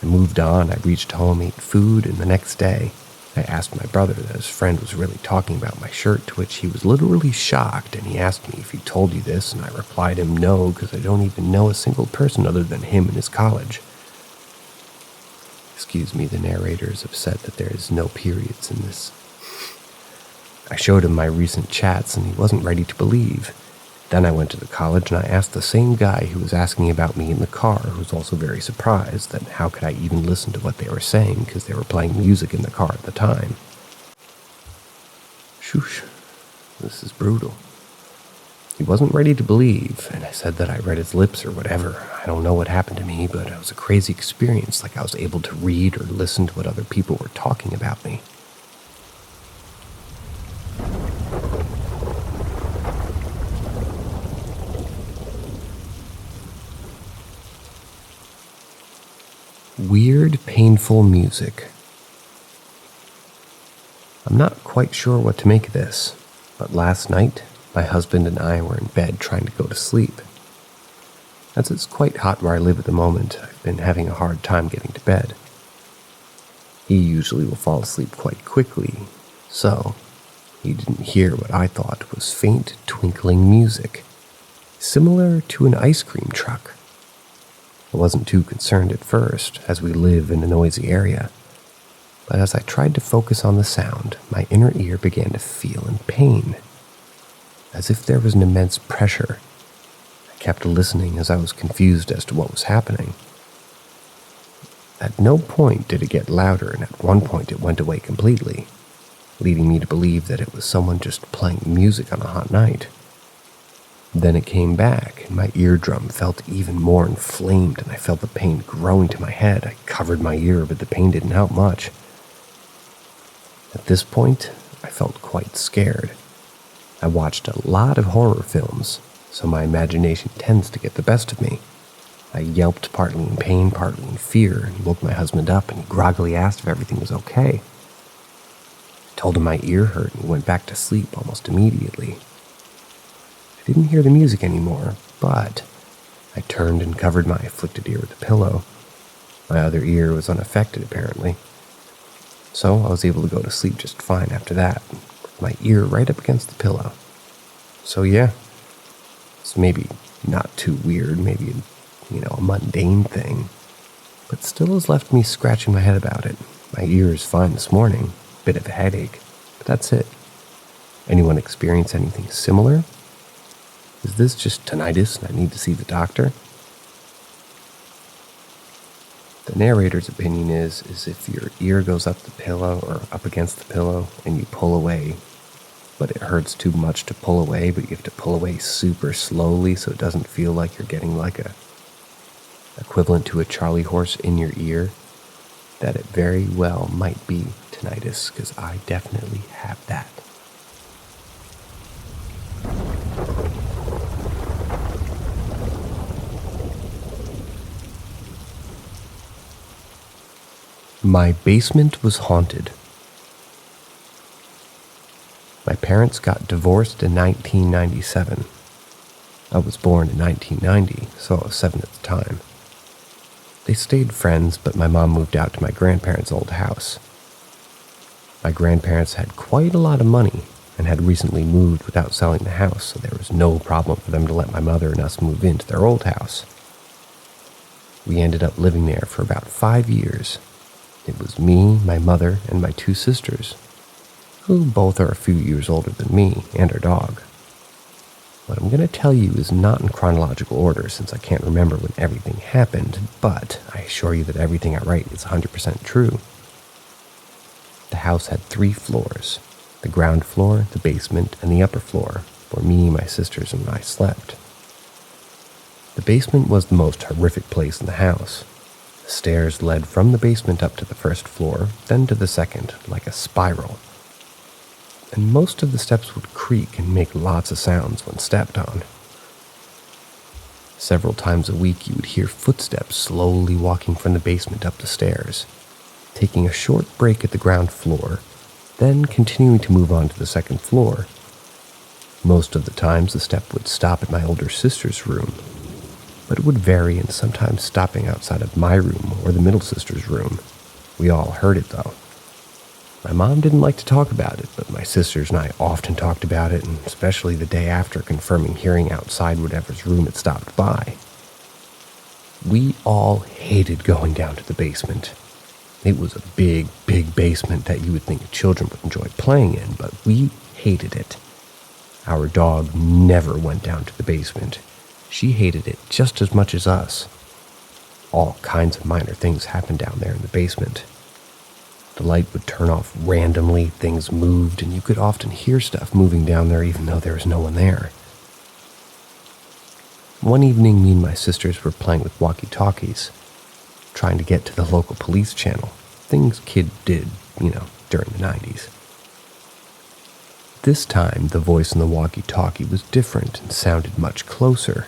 I moved on, I reached home, ate food, and the next day, I asked my brother that his friend was really talking about my shirt, to which he was literally shocked, and he asked me if he told you this, and I replied him no, because I don't even know a single person other than him in his college. Excuse me, the narrator is upset that there is no periods in this. I showed him my recent chats, and he wasn't ready to believe. Then I went to the college, and I asked the same guy who was asking about me in the car, who was also very surprised that how could I even listen to what they were saying, because they were playing music in the car at the time. Shoosh, this is brutal. He wasn't ready to believe, and I said that I read his lips or whatever. I don't know what happened to me, but it was a crazy experience, like I was able to read or listen to what other people were talking about me. Weird, painful music. I'm not quite sure what to make of this, but last night, my husband and I were in bed trying to go to sleep. As it's quite hot where I live at the moment, I've been having a hard time getting to bed. He usually will fall asleep quite quickly, so he didn't hear what I thought was faint, twinkling music, similar to an ice cream truck. I wasn't too concerned at first, as we live in a noisy area, but as I tried to focus on the sound, my inner ear began to feel in pain, as if there was an immense pressure. I kept listening as I was confused as to what was happening. At no point did it get louder, and at one point it went away completely, leading me to believe that it was someone just playing music on a hot night. Then it came back, and my eardrum felt even more inflamed, and I felt the pain growing to my head. I covered my ear, but the pain didn't help much. At this point, I felt quite scared. I watched a lot of horror films, so my imagination tends to get the best of me. I yelped, partly in pain, partly in fear, and woke my husband up, and he groggily asked if everything was okay. I told him my ear hurt, and he went back to sleep almost immediately. I didn't hear the music anymore, but I turned and covered my afflicted ear with a pillow. My other ear was unaffected, apparently. So I was able to go to sleep just fine after that, with my ear right up against the pillow. So yeah, it's maybe not too weird, maybe, a mundane thing, but still has left me scratching my head about it. My ear is fine this morning, bit of a headache, but that's it. Anyone experience anything similar? Is this just tinnitus and I need to see the doctor? The narrator's opinion is if your ear goes up the pillow or up against the pillow and you pull away, but it hurts too much to pull away, but you have to pull away super slowly so it doesn't feel like you're getting like a equivalent to a Charlie horse in your ear, that it very well might be tinnitus, because I definitely have that. My basement was haunted. My parents got divorced in 1997. I was born in 1990, so I was 7 at the time. They stayed friends, but my mom moved out to my grandparents' old house. My grandparents had quite a lot of money and had recently moved without selling the house, so there was no problem for them to let my mother and us move into their old house. We ended up living there for about 5 years. It was me, my mother, and my 2 sisters, who both are a few years older than me and our dog. What I'm going to tell you is not in chronological order since I can't remember when everything happened, but I assure you that everything I write is 100% true. The house had 3 floors, the ground floor, the basement, and the upper floor, where me, my sisters, and I slept. The basement was the most horrific place in the house. The stairs led from the basement up to the first floor, then to the second, like a spiral. And most of the steps would creak and make lots of sounds when stepped on. Several times a week you would hear footsteps slowly walking from the basement up the stairs, taking a short break at the ground floor, then continuing to move on to the second floor. Most of the times the step would stop at my older sister's room, but it would vary and sometimes stopping outside of my room or the middle sister's room. We all heard it though. My mom didn't like to talk about it, but my sisters and I often talked about it, and especially the day after, confirming hearing outside whatever's room it stopped by. We all hated going down to the basement. It was a big, big basement that you would think children would enjoy playing in, but we hated it. Our dog never went down to the basement. She hated it just as much as us. All kinds of minor things happened down there in the basement. The light would turn off randomly, things moved, and you could often hear stuff moving down there even though there was no one there. One evening, me and my sisters were playing with walkie-talkies, trying to get to the local police channel. Things kids did, during the 90s. This time, the voice in the walkie-talkie was different and sounded much closer.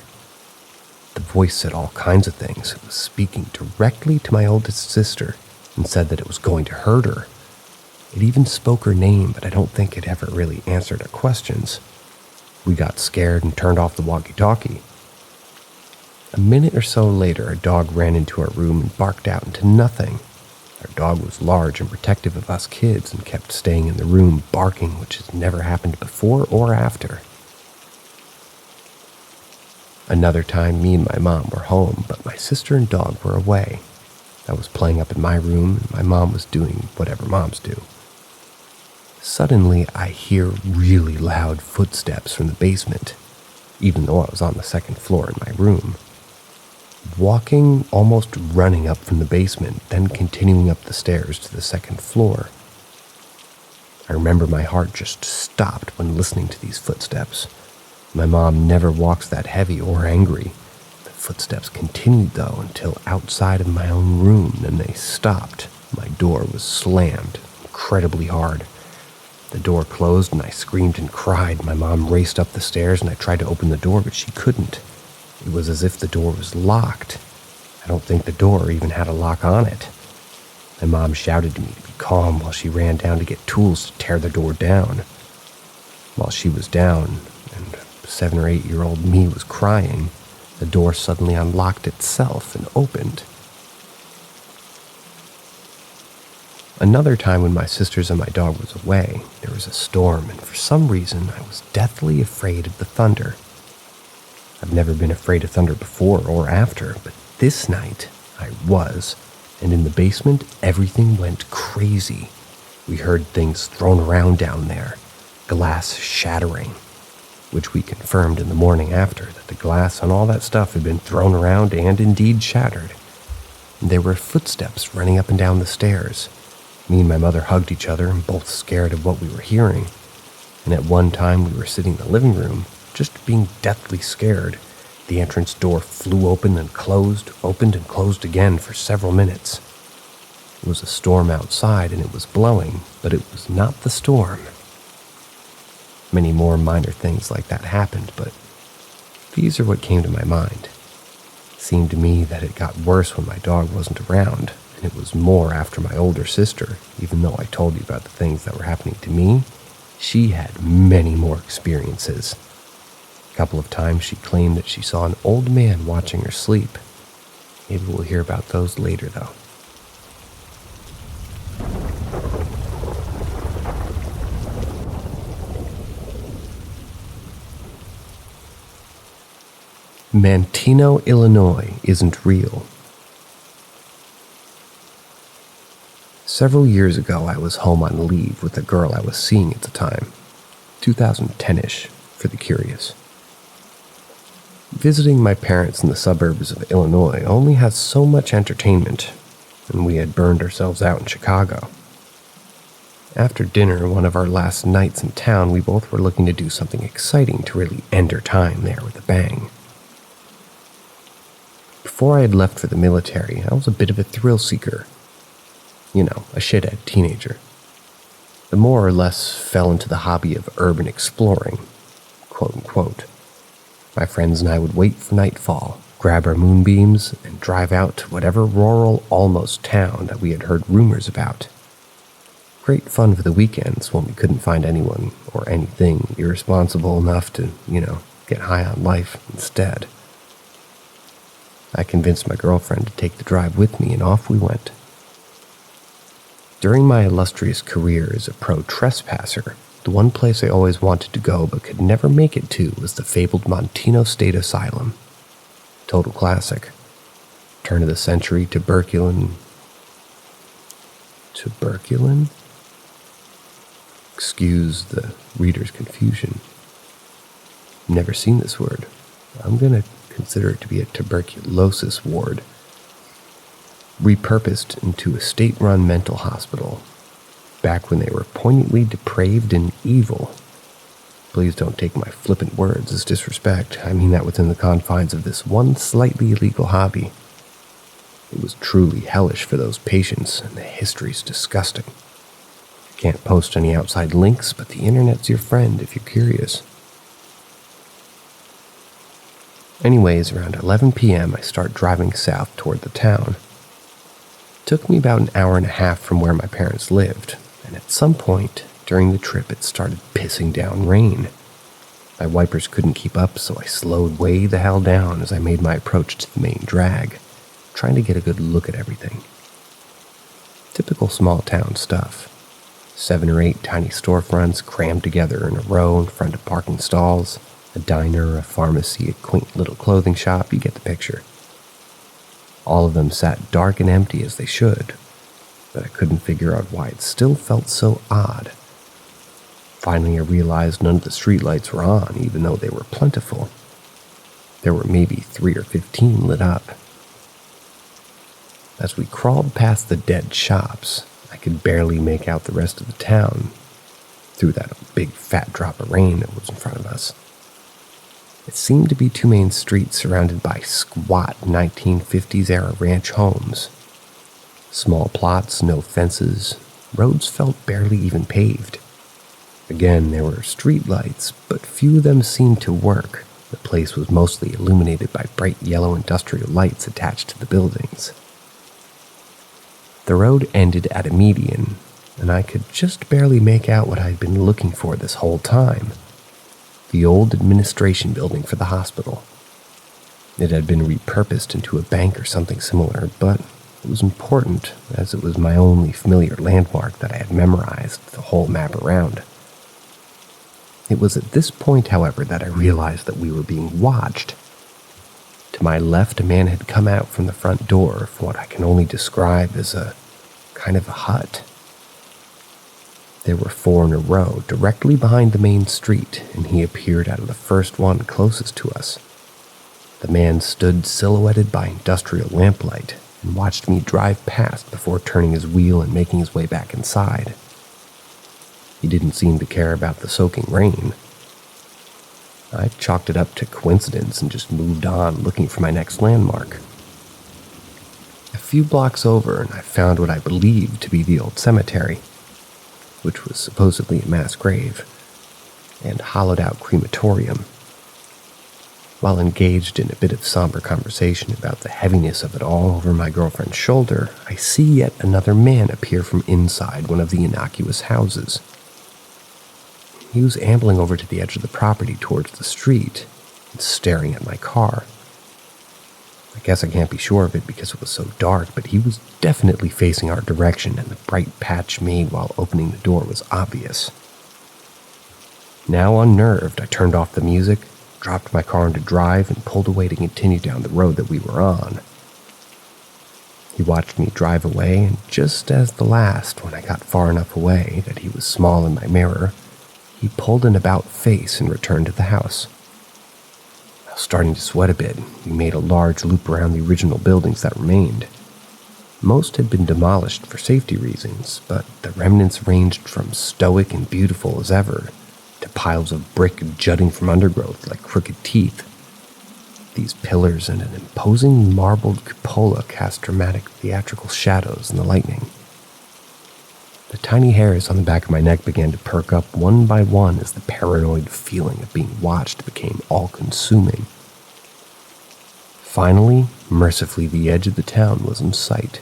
The voice said all kinds of things. It was speaking directly to my oldest sister and said that it was going to hurt her. It even spoke her name, but I don't think it ever really answered our questions. We got scared and turned off the walkie-talkie. A minute or so later, a dog ran into our room and barked out into nothing. Our dog was large and protective of us kids and kept staying in the room barking, which has never happened before or after. Another time, me and my mom were home, but my sister and dog were away. I was playing up in my room, and my mom was doing whatever moms do. Suddenly, I hear really loud footsteps from the basement, even though I was on the second floor in my room. Walking, almost running up from the basement, then continuing up the stairs to the second floor. I remember my heart just stopped when listening to these footsteps. My mom never walks that heavy or angry. The footsteps continued, though, until outside of my own room, then they stopped. My door was slammed incredibly hard. The door closed and I screamed and cried. My mom raced up the stairs and I tried to open the door, but she couldn't. It was as if the door was locked. I don't think the door even had a lock on it. My mom shouted to me to be calm while she ran down to get tools to tear the door down. While she was down and 7 or 8-year-old me was crying, the door suddenly unlocked itself and opened. Another time when my sisters and my dog was away, there was a storm, and for some reason I was deathly afraid of the thunder. I've never been afraid of thunder before or after, but this night I was, and in the basement everything went crazy. We heard things thrown around down there, glass shattering, which we confirmed in the morning after, that the glass and all that stuff had been thrown around and indeed shattered. And there were footsteps running up and down the stairs. Me and my mother hugged each other and both scared of what we were hearing. And at one time we were sitting in the living room, just being deathly scared. The entrance door flew open and closed, opened and closed again for several minutes. It was a storm outside and it was blowing, but it was not the storm. Many more minor things like that happened, but these are what came to my mind. It seemed to me that it got worse when my dog wasn't around, and it was more after my older sister. Even though I told you about the things that were happening to me, she had many more experiences. A couple of times she claimed that she saw an old man watching her sleep. Maybe we'll hear about those later, though. Manteno, Illinois isn't real. Several years ago, I was home on leave with a girl I was seeing at the time. 2010-ish, for the curious. Visiting my parents in the suburbs of Illinois only has so much entertainment, and we had burned ourselves out in Chicago. After dinner, one of our last nights in town, we both were looking to do something exciting to really end our time there with a bang. Before I had left for the military, I was a bit of a thrill seeker. You know, a shithead teenager. I more or less fell into the hobby of urban exploring, quote-unquote. My friends and I would wait for nightfall, grab our moonbeams, and drive out to whatever rural almost town that we had heard rumors about. Great fun for the weekends when we couldn't find anyone or anything irresponsible enough to, get high on life instead. I convinced my girlfriend to take the drive with me, and off we went. During my illustrious career as a pro trespasser, the one place I always wanted to go but could never make it to was the fabled Montino State Asylum. Total classic. Turn of the century tuberculin? Excuse the reader's confusion. Never seen this word. I'm gonna consider it to be a tuberculosis ward. Repurposed into a state-run mental hospital, back when they were poignantly depraved and evil. Please don't take my flippant words as disrespect. I mean that within the confines of this one slightly illegal hobby. It was truly hellish for those patients, and the history's disgusting. I can't post any outside links, but the internet's your friend if you're curious. Anyways, around 11 p.m. I start driving south toward the town. It took me about an hour and a half from where my parents lived, and at some point during the trip it started pissing down rain. My wipers couldn't keep up, so I slowed way the hell down as I made my approach to the main drag, trying to get a good look at everything. Typical small town stuff. 7 or 8 tiny storefronts crammed together in a row in front of parking stalls, a diner, a pharmacy, a quaint little clothing shop, you get the picture. All of them sat dark and empty as they should, but I couldn't figure out why it still felt so odd. Finally, I realized none of the streetlights were on, even though they were plentiful. There were maybe 3 or 15 lit up. As we crawled past the dead shops, I could barely make out the rest of the town through that big fat drop of rain that was in front of us. It seemed to be two main streets surrounded by squat 1950s-era ranch homes. Small plots, no fences, roads felt barely even paved. Again, there were street lights, but few of them seemed to work. The place was mostly illuminated by bright yellow industrial lights attached to the buildings. The road ended at a median, and I could just barely make out what I'd been looking for this whole time. The old administration building for the hospital. It had been repurposed into a bank or something similar, but it was important as it was my only familiar landmark that I had memorized the whole map around. It was at this point, however, that I realized that we were being watched. To my left, a man had come out from the front door of what I can only describe as a kind of a hut. There were 4 in a row, directly behind the main street, and he appeared out of the first one closest to us. The man stood silhouetted by industrial lamplight and watched me drive past before turning his wheel and making his way back inside. He didn't seem to care about the soaking rain. I chalked it up to coincidence and just moved on, looking for my next landmark. A few blocks over, and I found what I believed to be the old cemetery, which was supposedly a mass grave, and hollowed-out crematorium. While engaged in a bit of somber conversation about the heaviness of it all over my girlfriend's shoulder, I see yet another man appear from inside one of the innocuous houses. He was ambling over to the edge of the property towards the street and staring at my car. I guess I can't be sure of it because it was so dark, but he was definitely facing our direction, and the bright patch made while opening the door was obvious. Now unnerved, I turned off the music, dropped my car into drive, and pulled away to continue down the road that we were on. He watched me drive away, and just as the last, when I got far enough away that he was small in my mirror, he pulled an about-face and returned to the house. I was starting to sweat a bit. He made a large loop around the original buildings that remained. Most had been demolished for safety reasons, but the remnants ranged from stoic and beautiful as ever to piles of brick jutting from undergrowth like crooked teeth. These pillars and an imposing marbled cupola cast dramatic theatrical shadows in the lightning. The tiny hairs on the back of my neck began to perk up one by one as the paranoid feeling of being watched became all-consuming. Finally, mercifully, the edge of the town was in sight.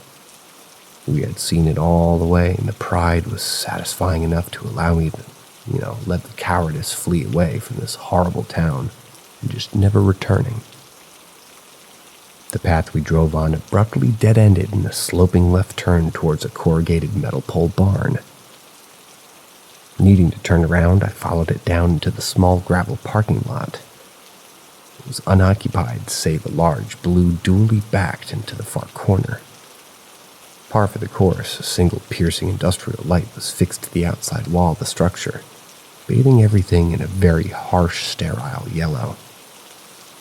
We had seen it all the way, and the pride was satisfying enough to allow me to, let the cowardice flee away from this horrible town and just never returning. The path we drove on abruptly dead-ended in a sloping left turn towards a corrugated metal pole barn. Needing to turn around, I followed it down into the small gravel parking lot. It was unoccupied, save a large blue dually backed into the far corner. Par for the course, a single piercing industrial light was fixed to the outside wall of the structure, bathing everything in a very harsh, sterile yellow.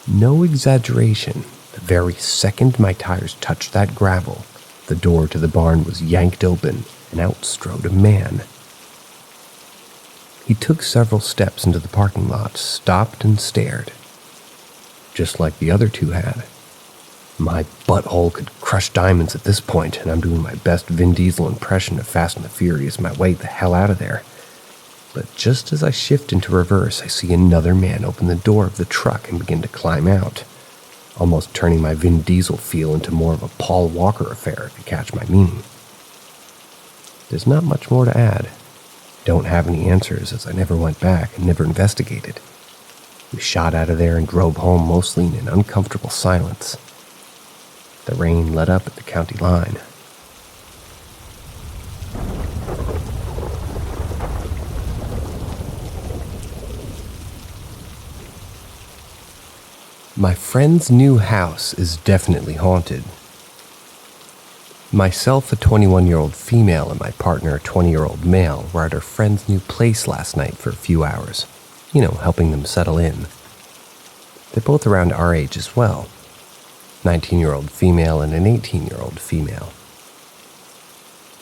No exaggeration. The very second my tires touched that gravel, the door to the barn was yanked open, and out strode a man. He took several steps into the parking lot, stopped and stared, just like the other two had. My butthole could crush diamonds at this point, and I'm doing my best Vin Diesel impression of Fast and the Furious my way the hell out of there. But just as I shift into reverse, I see another man open the door of the truck and begin to climb out, almost turning my Vin Diesel feel into more of a Paul Walker affair, if you catch my meaning. There's not much more to add. Don't have any answers, as I never went back and never investigated. We shot out of there and drove home mostly in an uncomfortable silence. The rain let up at the county line. My friend's new house is definitely haunted. Myself, a 21-year-old female, and my partner, a 20-year-old male, were at our friend's new place last night for a few hours, helping them settle in. They're both around our age as well, 19-year-old female and an 18-year-old female.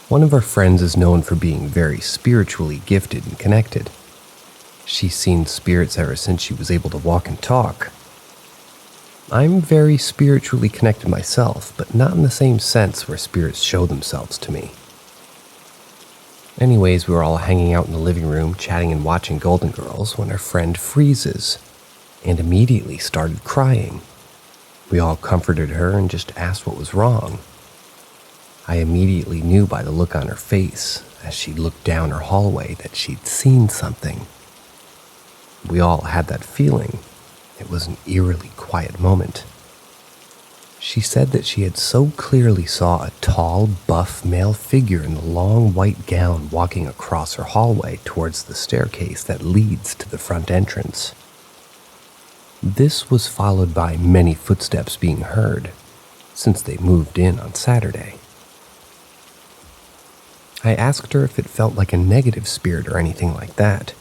One of our friends is known for being very spiritually gifted and connected. She's seen spirits ever since she was able to walk and talk. I'm very spiritually connected myself, but not in the same sense where spirits show themselves to me. Anyways, we were all hanging out in the living room, chatting and watching Golden Girls when our friend freezes and immediately started crying. We all comforted her and just asked what was wrong. I immediately knew by the look on her face as she looked down her hallway that she'd seen something. We all had that feeling. It was an eerily quiet moment. She said that she had so clearly saw a tall, buff male figure in a long white gown walking across her hallway towards the staircase that leads to the front entrance. This was followed by many footsteps being heard, since they moved in on Saturday. I asked her if it felt like a negative spirit or anything like that.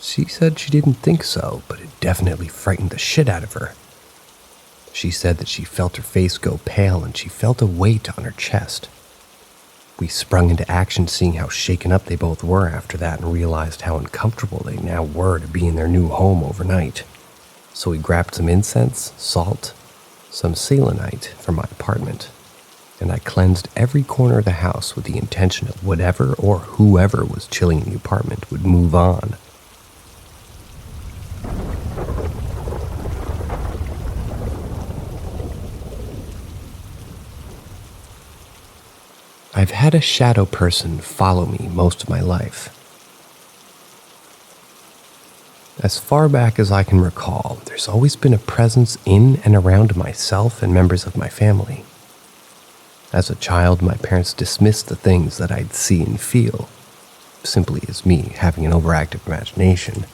She said she didn't think so, but it definitely frightened the shit out of her. She said that she felt her face go pale and she felt a weight on her chest. We sprung into action seeing how shaken up they both were after that and realized how uncomfortable they now were to be in their new home overnight. So we grabbed some incense, salt, some selenite from my apartment, and I cleansed every corner of the house with the intention of whatever or whoever was chilling in the apartment would move on. I've had a shadow person follow me most of my life. As far back as I can recall, there's always been a presence in and around myself and members of my family. As a child, my parents dismissed the things that I'd see and feel, simply as me having an overactive imagination.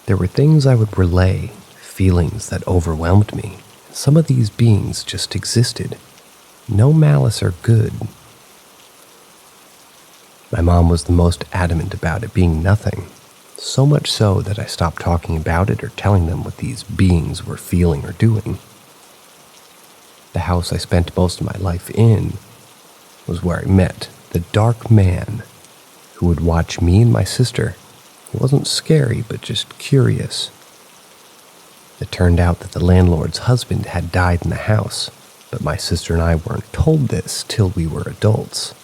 There were things I would relay, feelings that overwhelmed me. Some of these beings just existed. No malice or good. My mom was the most adamant about it being nothing, so much so that I stopped talking about it or telling them what these beings were feeling or doing. The house I spent most of my life in was where I met the dark man who would watch me and my sister. He wasn't scary, but just curious. It turned out that the landlord's husband had died in the house, but my sister and I weren't told this till we were adults.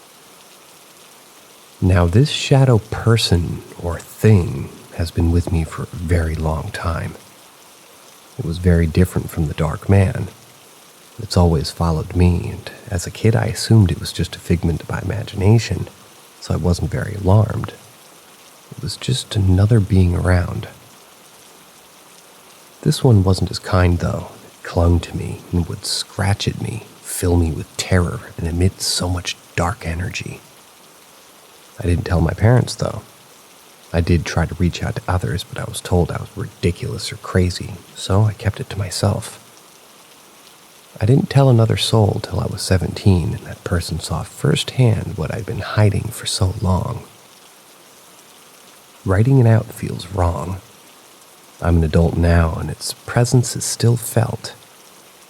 Now, this shadow person or thing has been with me for a very long time. It was very different from the dark man. It's always followed me, and as a kid I assumed it was just a figment of my imagination, so I wasn't very alarmed. It was just another being around. This one wasn't as kind, though. It clung to me and would scratch at me, fill me with terror, and emit so much dark energy. I didn't tell my parents, though. I did try to reach out to others, but I was told I was ridiculous or crazy, so I kept it to myself. I didn't tell another soul till I was 17, and that person saw firsthand what I'd been hiding for so long. Writing it out feels wrong. I'm an adult now, and its presence is still felt,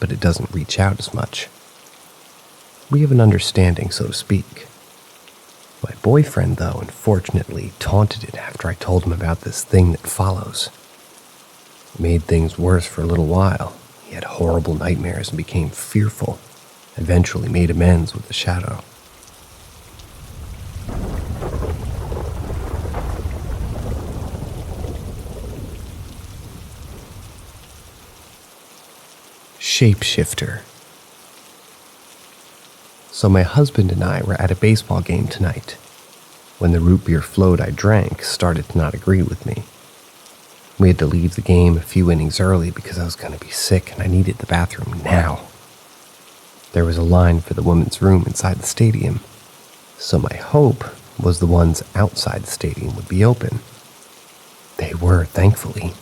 but it doesn't reach out as much. We have an understanding, so to speak. My boyfriend, though, unfortunately taunted it after I told him about this thing that follows. It made things worse for a little while. He had horrible nightmares and became fearful. Eventually made amends with the shadow. Shapeshifter. So my husband and I were at a baseball game tonight, when the root beer float I drank started to not agree with me. We had to leave the game a few innings early because I was going to be sick and I needed the bathroom now. There was a line for the women's room inside the stadium, so my hope was the ones outside the stadium would be open. They were, thankfully.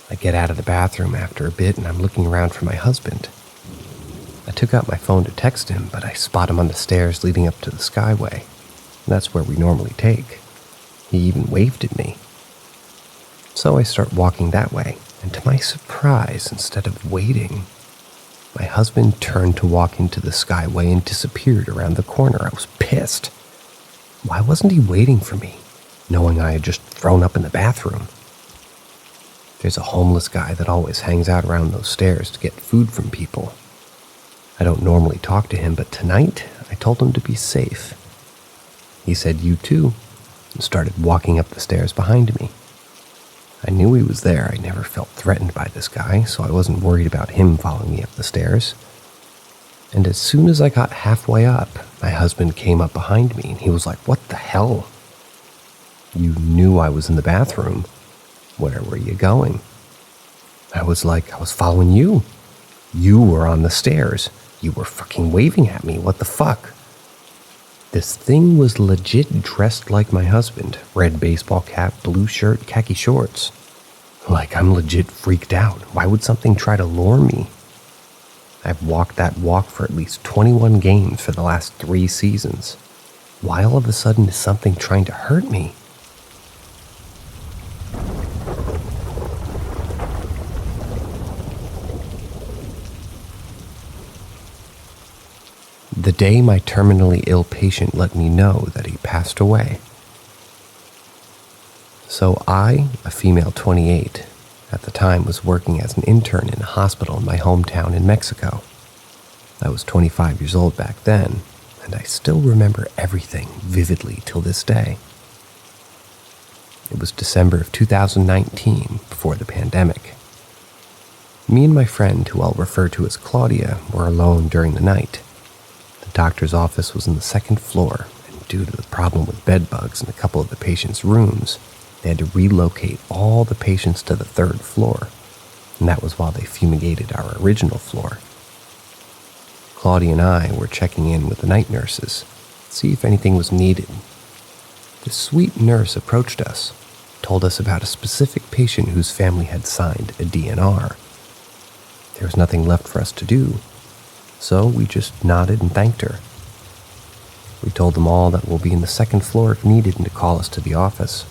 I get out of the bathroom after a bit and I'm looking around for my husband. I took out my phone to text him, but I spot him on the stairs leading up to the skyway. That's where we normally take. He even waved at me. So I start walking that way, and to my surprise, instead of waiting, my husband turned to walk into the skyway and disappeared around the corner. I was pissed. Why wasn't he waiting for me? knowing I had just thrown up in the bathroom. There's a homeless guy that always hangs out around those stairs to get food from people. I don't normally talk to him, but tonight I told him to be safe. He said, "You too," and started walking up the stairs behind me. I knew he was there. I never felt threatened by this guy, so I wasn't worried about him following me up the stairs. And as soon as I got halfway up, my husband came up behind me and he was like, "What the hell? You knew I was in the bathroom. Where were you going?" I was like, "I was following you. You were on the stairs. You were fucking waving at me. What the fuck?" This thing was legit dressed like my husband. Red baseball cap, blue shirt, khaki shorts. Like, I'm legit freaked out. Why would something try to lure me? I've walked that walk for at least 21 games for the last 3 seasons. Why all of a sudden is something trying to hurt me? The day my terminally ill patient let me know that he passed away. So I, a female 28, at the time was working as an intern in a hospital in my hometown in Mexico. I was 25 years old back then, and I still remember everything vividly till this day. It was December of 2019, before the pandemic. Me and my friend, who I'll refer to as Claudia, were alone during the night. The doctor's office was on the 2nd floor, and due to the problem with bed bugs in a couple of the patients' rooms, they had to relocate all the patients to the 3rd floor, and that was while they fumigated our original floor. Claudia and I were checking in with the night nurses, to see if anything was needed. The sweet nurse approached us, told us about a specific patient whose family had signed a DNR. There was nothing left for us to do, so we just nodded and thanked her. We told them all that we'll be in the 2nd floor if needed and to call us to the office.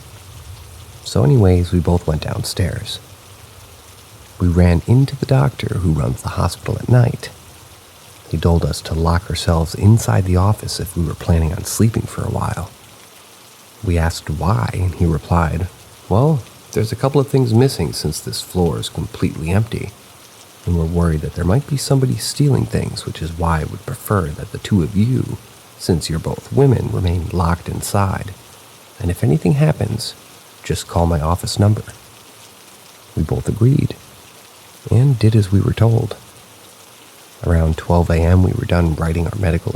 So anyways, we both went downstairs. We ran into the doctor who runs the hospital at night. He told us to lock ourselves inside the office if we were planning on sleeping for a while. We asked why, and he replied, "Well, there's a couple of things missing since this floor is completely empty, and we're worried that there might be somebody stealing things, which is why I would prefer that the two of you, since you're both women, remain locked inside. And if anything happens, just call my office number." We both agreed, and did as we were told. Around 12 a.m., we were done writing our medical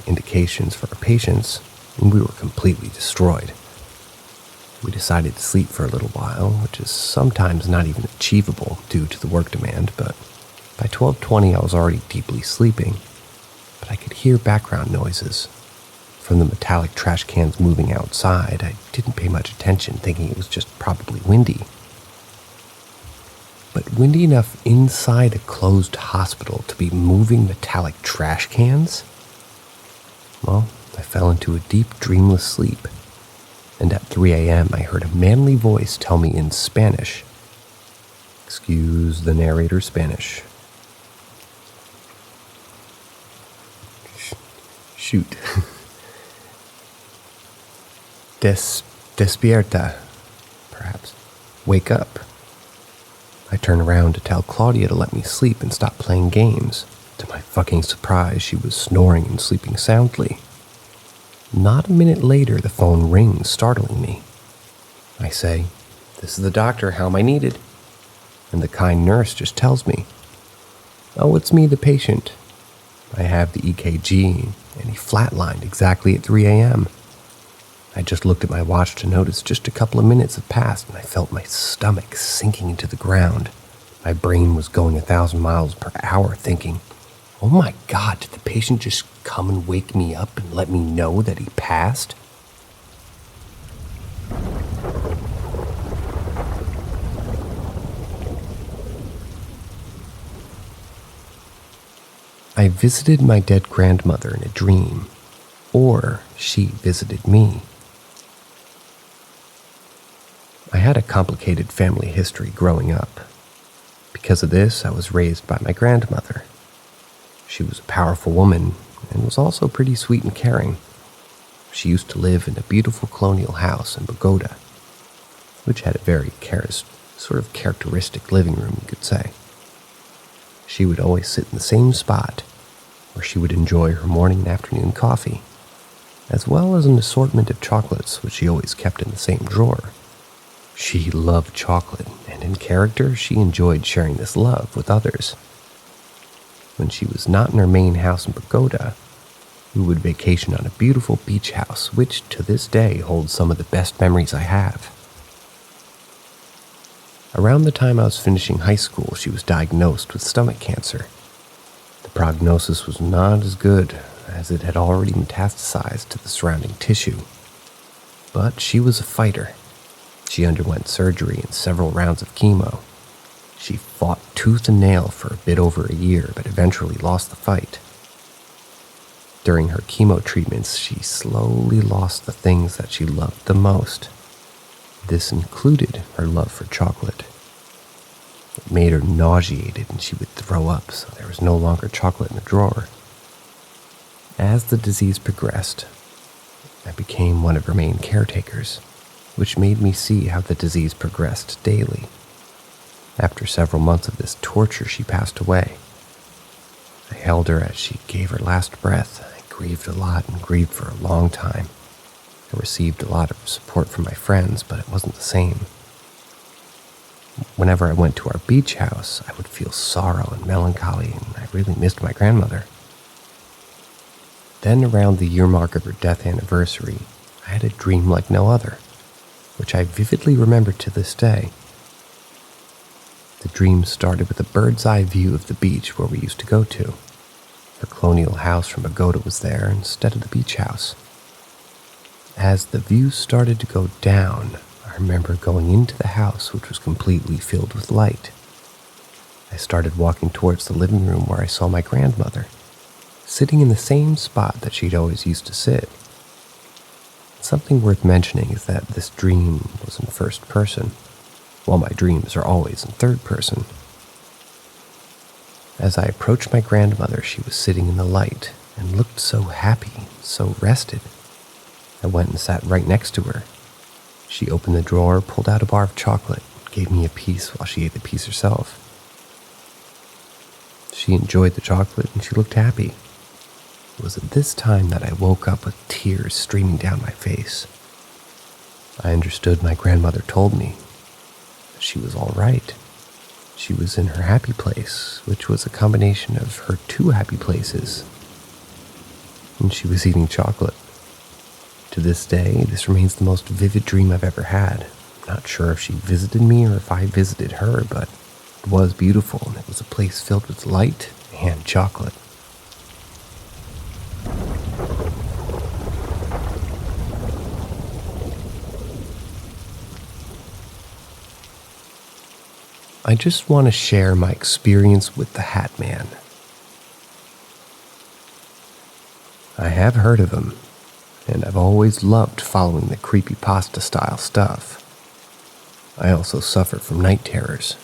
indications for our patients, and we were completely destroyed. We decided to sleep for a little while, which is sometimes not even achievable due to the work demand, but by 12:20 I was already deeply sleeping, but I could hear background noises. From the metallic trash cans moving outside, I didn't pay much attention, thinking it was just probably windy. But windy enough inside a closed hospital to be moving metallic trash cans? Well, I fell into a deep, dreamless sleep. And at 3 a.m. I heard a manly voice tell me in Spanish. Excuse the narrator's Spanish. Shoot. Despierta, perhaps. Wake up. I turned around to tell Claudia to let me sleep and stop playing games. To my fucking surprise, she was snoring and sleeping soundly. Not a minute later, the phone rings, startling me. I say, "This is the doctor, how am I needed?" And the kind nurse just tells me, "Oh, it's me, the patient. I have the EKG, and he flatlined exactly at 3 a.m. I just looked at my watch to notice just a couple of minutes had passed, and I felt my stomach sinking into the ground. My brain was going 1,000 miles per hour, thinking, "Oh my God, did the patient just come and wake me up and let me know that he passed?" I visited my dead grandmother in a dream, or she visited me. I had a complicated family history growing up. Because of this, I was raised by my grandmother. She was a powerful woman and was also pretty sweet and caring. She used to live in a beautiful colonial house in Bogota, which had a very sort of characteristic living room, you could say. She would always sit in the same spot where she would enjoy her morning and afternoon coffee, as well as an assortment of chocolates which she always kept in the same drawer. She loved chocolate, and in character, she enjoyed sharing this love with others. When she was not in her main house in Bogota, we would vacation on a beautiful beach house, which to this day holds some of the best memories I have. Around the time I was finishing high school, she was diagnosed with stomach cancer. The prognosis was not as good, as it had already metastasized to the surrounding tissue. But she was a fighter. She underwent surgery and several rounds of chemo. She fought tooth and nail for a bit over a year, but eventually lost the fight. During her chemo treatments, she slowly lost the things that she loved the most. This included her love for chocolate. It made her nauseated and she would throw up, so there was no longer chocolate in the drawer. As the disease progressed, I became one of her main caretakers, which made me see how the disease progressed daily. After several months of this torture, she passed away. I held her as she gave her last breath. I grieved a lot and grieved for a long time. I received a lot of support from my friends, but it wasn't the same. Whenever I went to our beach house, I would feel sorrow and melancholy, and I really missed my grandmother. Then around the year mark of her death anniversary, I had a dream like no other, which I vividly remember to this day. The dream started with a bird's eye view of the beach where we used to go to. Her colonial house from Bogota was there instead of the beach house. As the view started to go down, I remember going into the house, which was completely filled with light. I started walking towards the living room where I saw my grandmother, sitting in the same spot that she'd always used to sit. Something worth mentioning is that this dream was in first person, while my dreams are always in third person. As I approached my grandmother, she was sitting in the light and looked so happy, so rested. I went and sat right next to her. She opened the drawer, pulled out a bar of chocolate, and gave me a piece while she ate the piece herself. She enjoyed the chocolate and she looked happy. It was at this time that I woke up with tears streaming down my face. I understood my grandmother told me that she was all right. She was in her happy place, which was a combination of her two happy places, and she was eating chocolate. To this day, this remains the most vivid dream I've ever had. I'm not sure if she visited me or if I visited her, but it was beautiful, and it was a place filled with light and chocolate. I just want to share my experience with the Hat Man. I have heard of him, and I've always loved following the creepypasta style stuff. I also suffer from night terrors.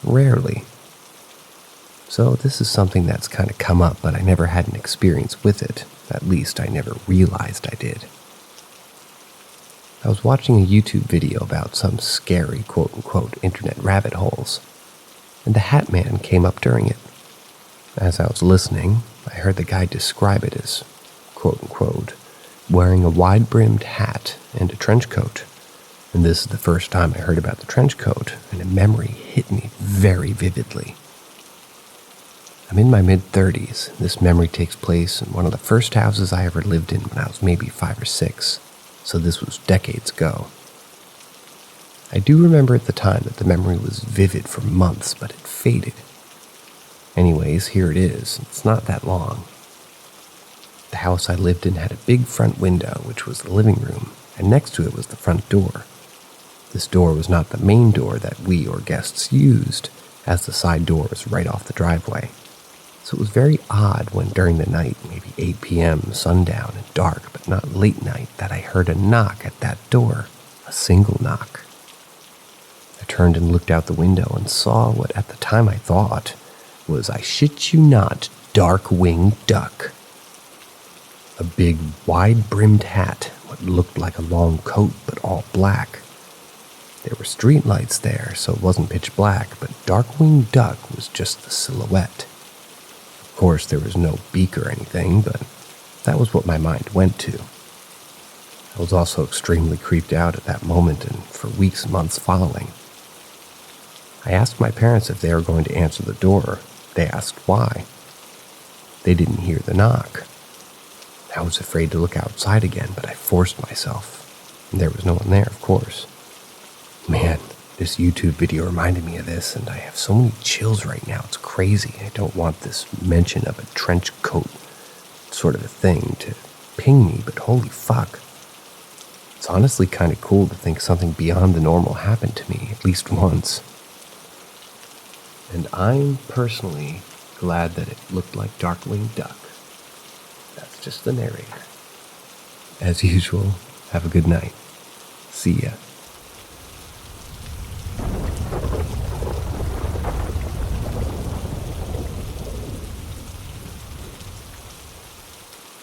Rarely. So this is something that's kind of come up, but I never had an experience with it. At least I never realized I did. I was watching a YouTube video about some scary quote-unquote internet rabbit holes, and the Hat Man came up during it. As I was listening, I heard the guy describe it as quote-unquote wearing a wide-brimmed hat and a trench coat. And this is the first time I heard about the trench coat, and a memory hit me very vividly. I'm in my mid-30s, and this memory takes place in one of the first houses I ever lived in when I was maybe 5 or 6, so this was decades ago. I do remember at the time that the memory was vivid for months, but it faded. Anyways, here it is. It's not that long. The house I lived in had a big front window, which was the living room, and next to it was the front door. This door was not the main door that we or guests used, as the side door was right off the driveway. So it was very odd when during the night, maybe 8 p.m., sundown and dark, but not late night, that I heard a knock at that door, a single knock. I turned and looked out the window and saw what at the time I thought was, I shit you not, dark-winged duck. A big, wide-brimmed hat, what looked like a long coat, but all black. There were street lights there, so it wasn't pitch black, but Darkwing Duck was just the silhouette. Of course, there was no beak or anything, but that was what my mind went to. I was also extremely creeped out at that moment and for weeks and months following. I asked my parents if they were going to answer the door. They asked why. They didn't hear the knock. I was afraid to look outside again, but I forced myself. And there was no one there, of course. Man, this YouTube video reminded me of this, and I have so many chills right now. It's crazy. I don't want this mention of a trench coat sort of a thing to ping me, but holy fuck. It's honestly kind of cool to think something beyond the normal happened to me at least once. And I'm personally glad that it looked like Darkwing Duck. That's just the narrator. As usual, have a good night. See ya.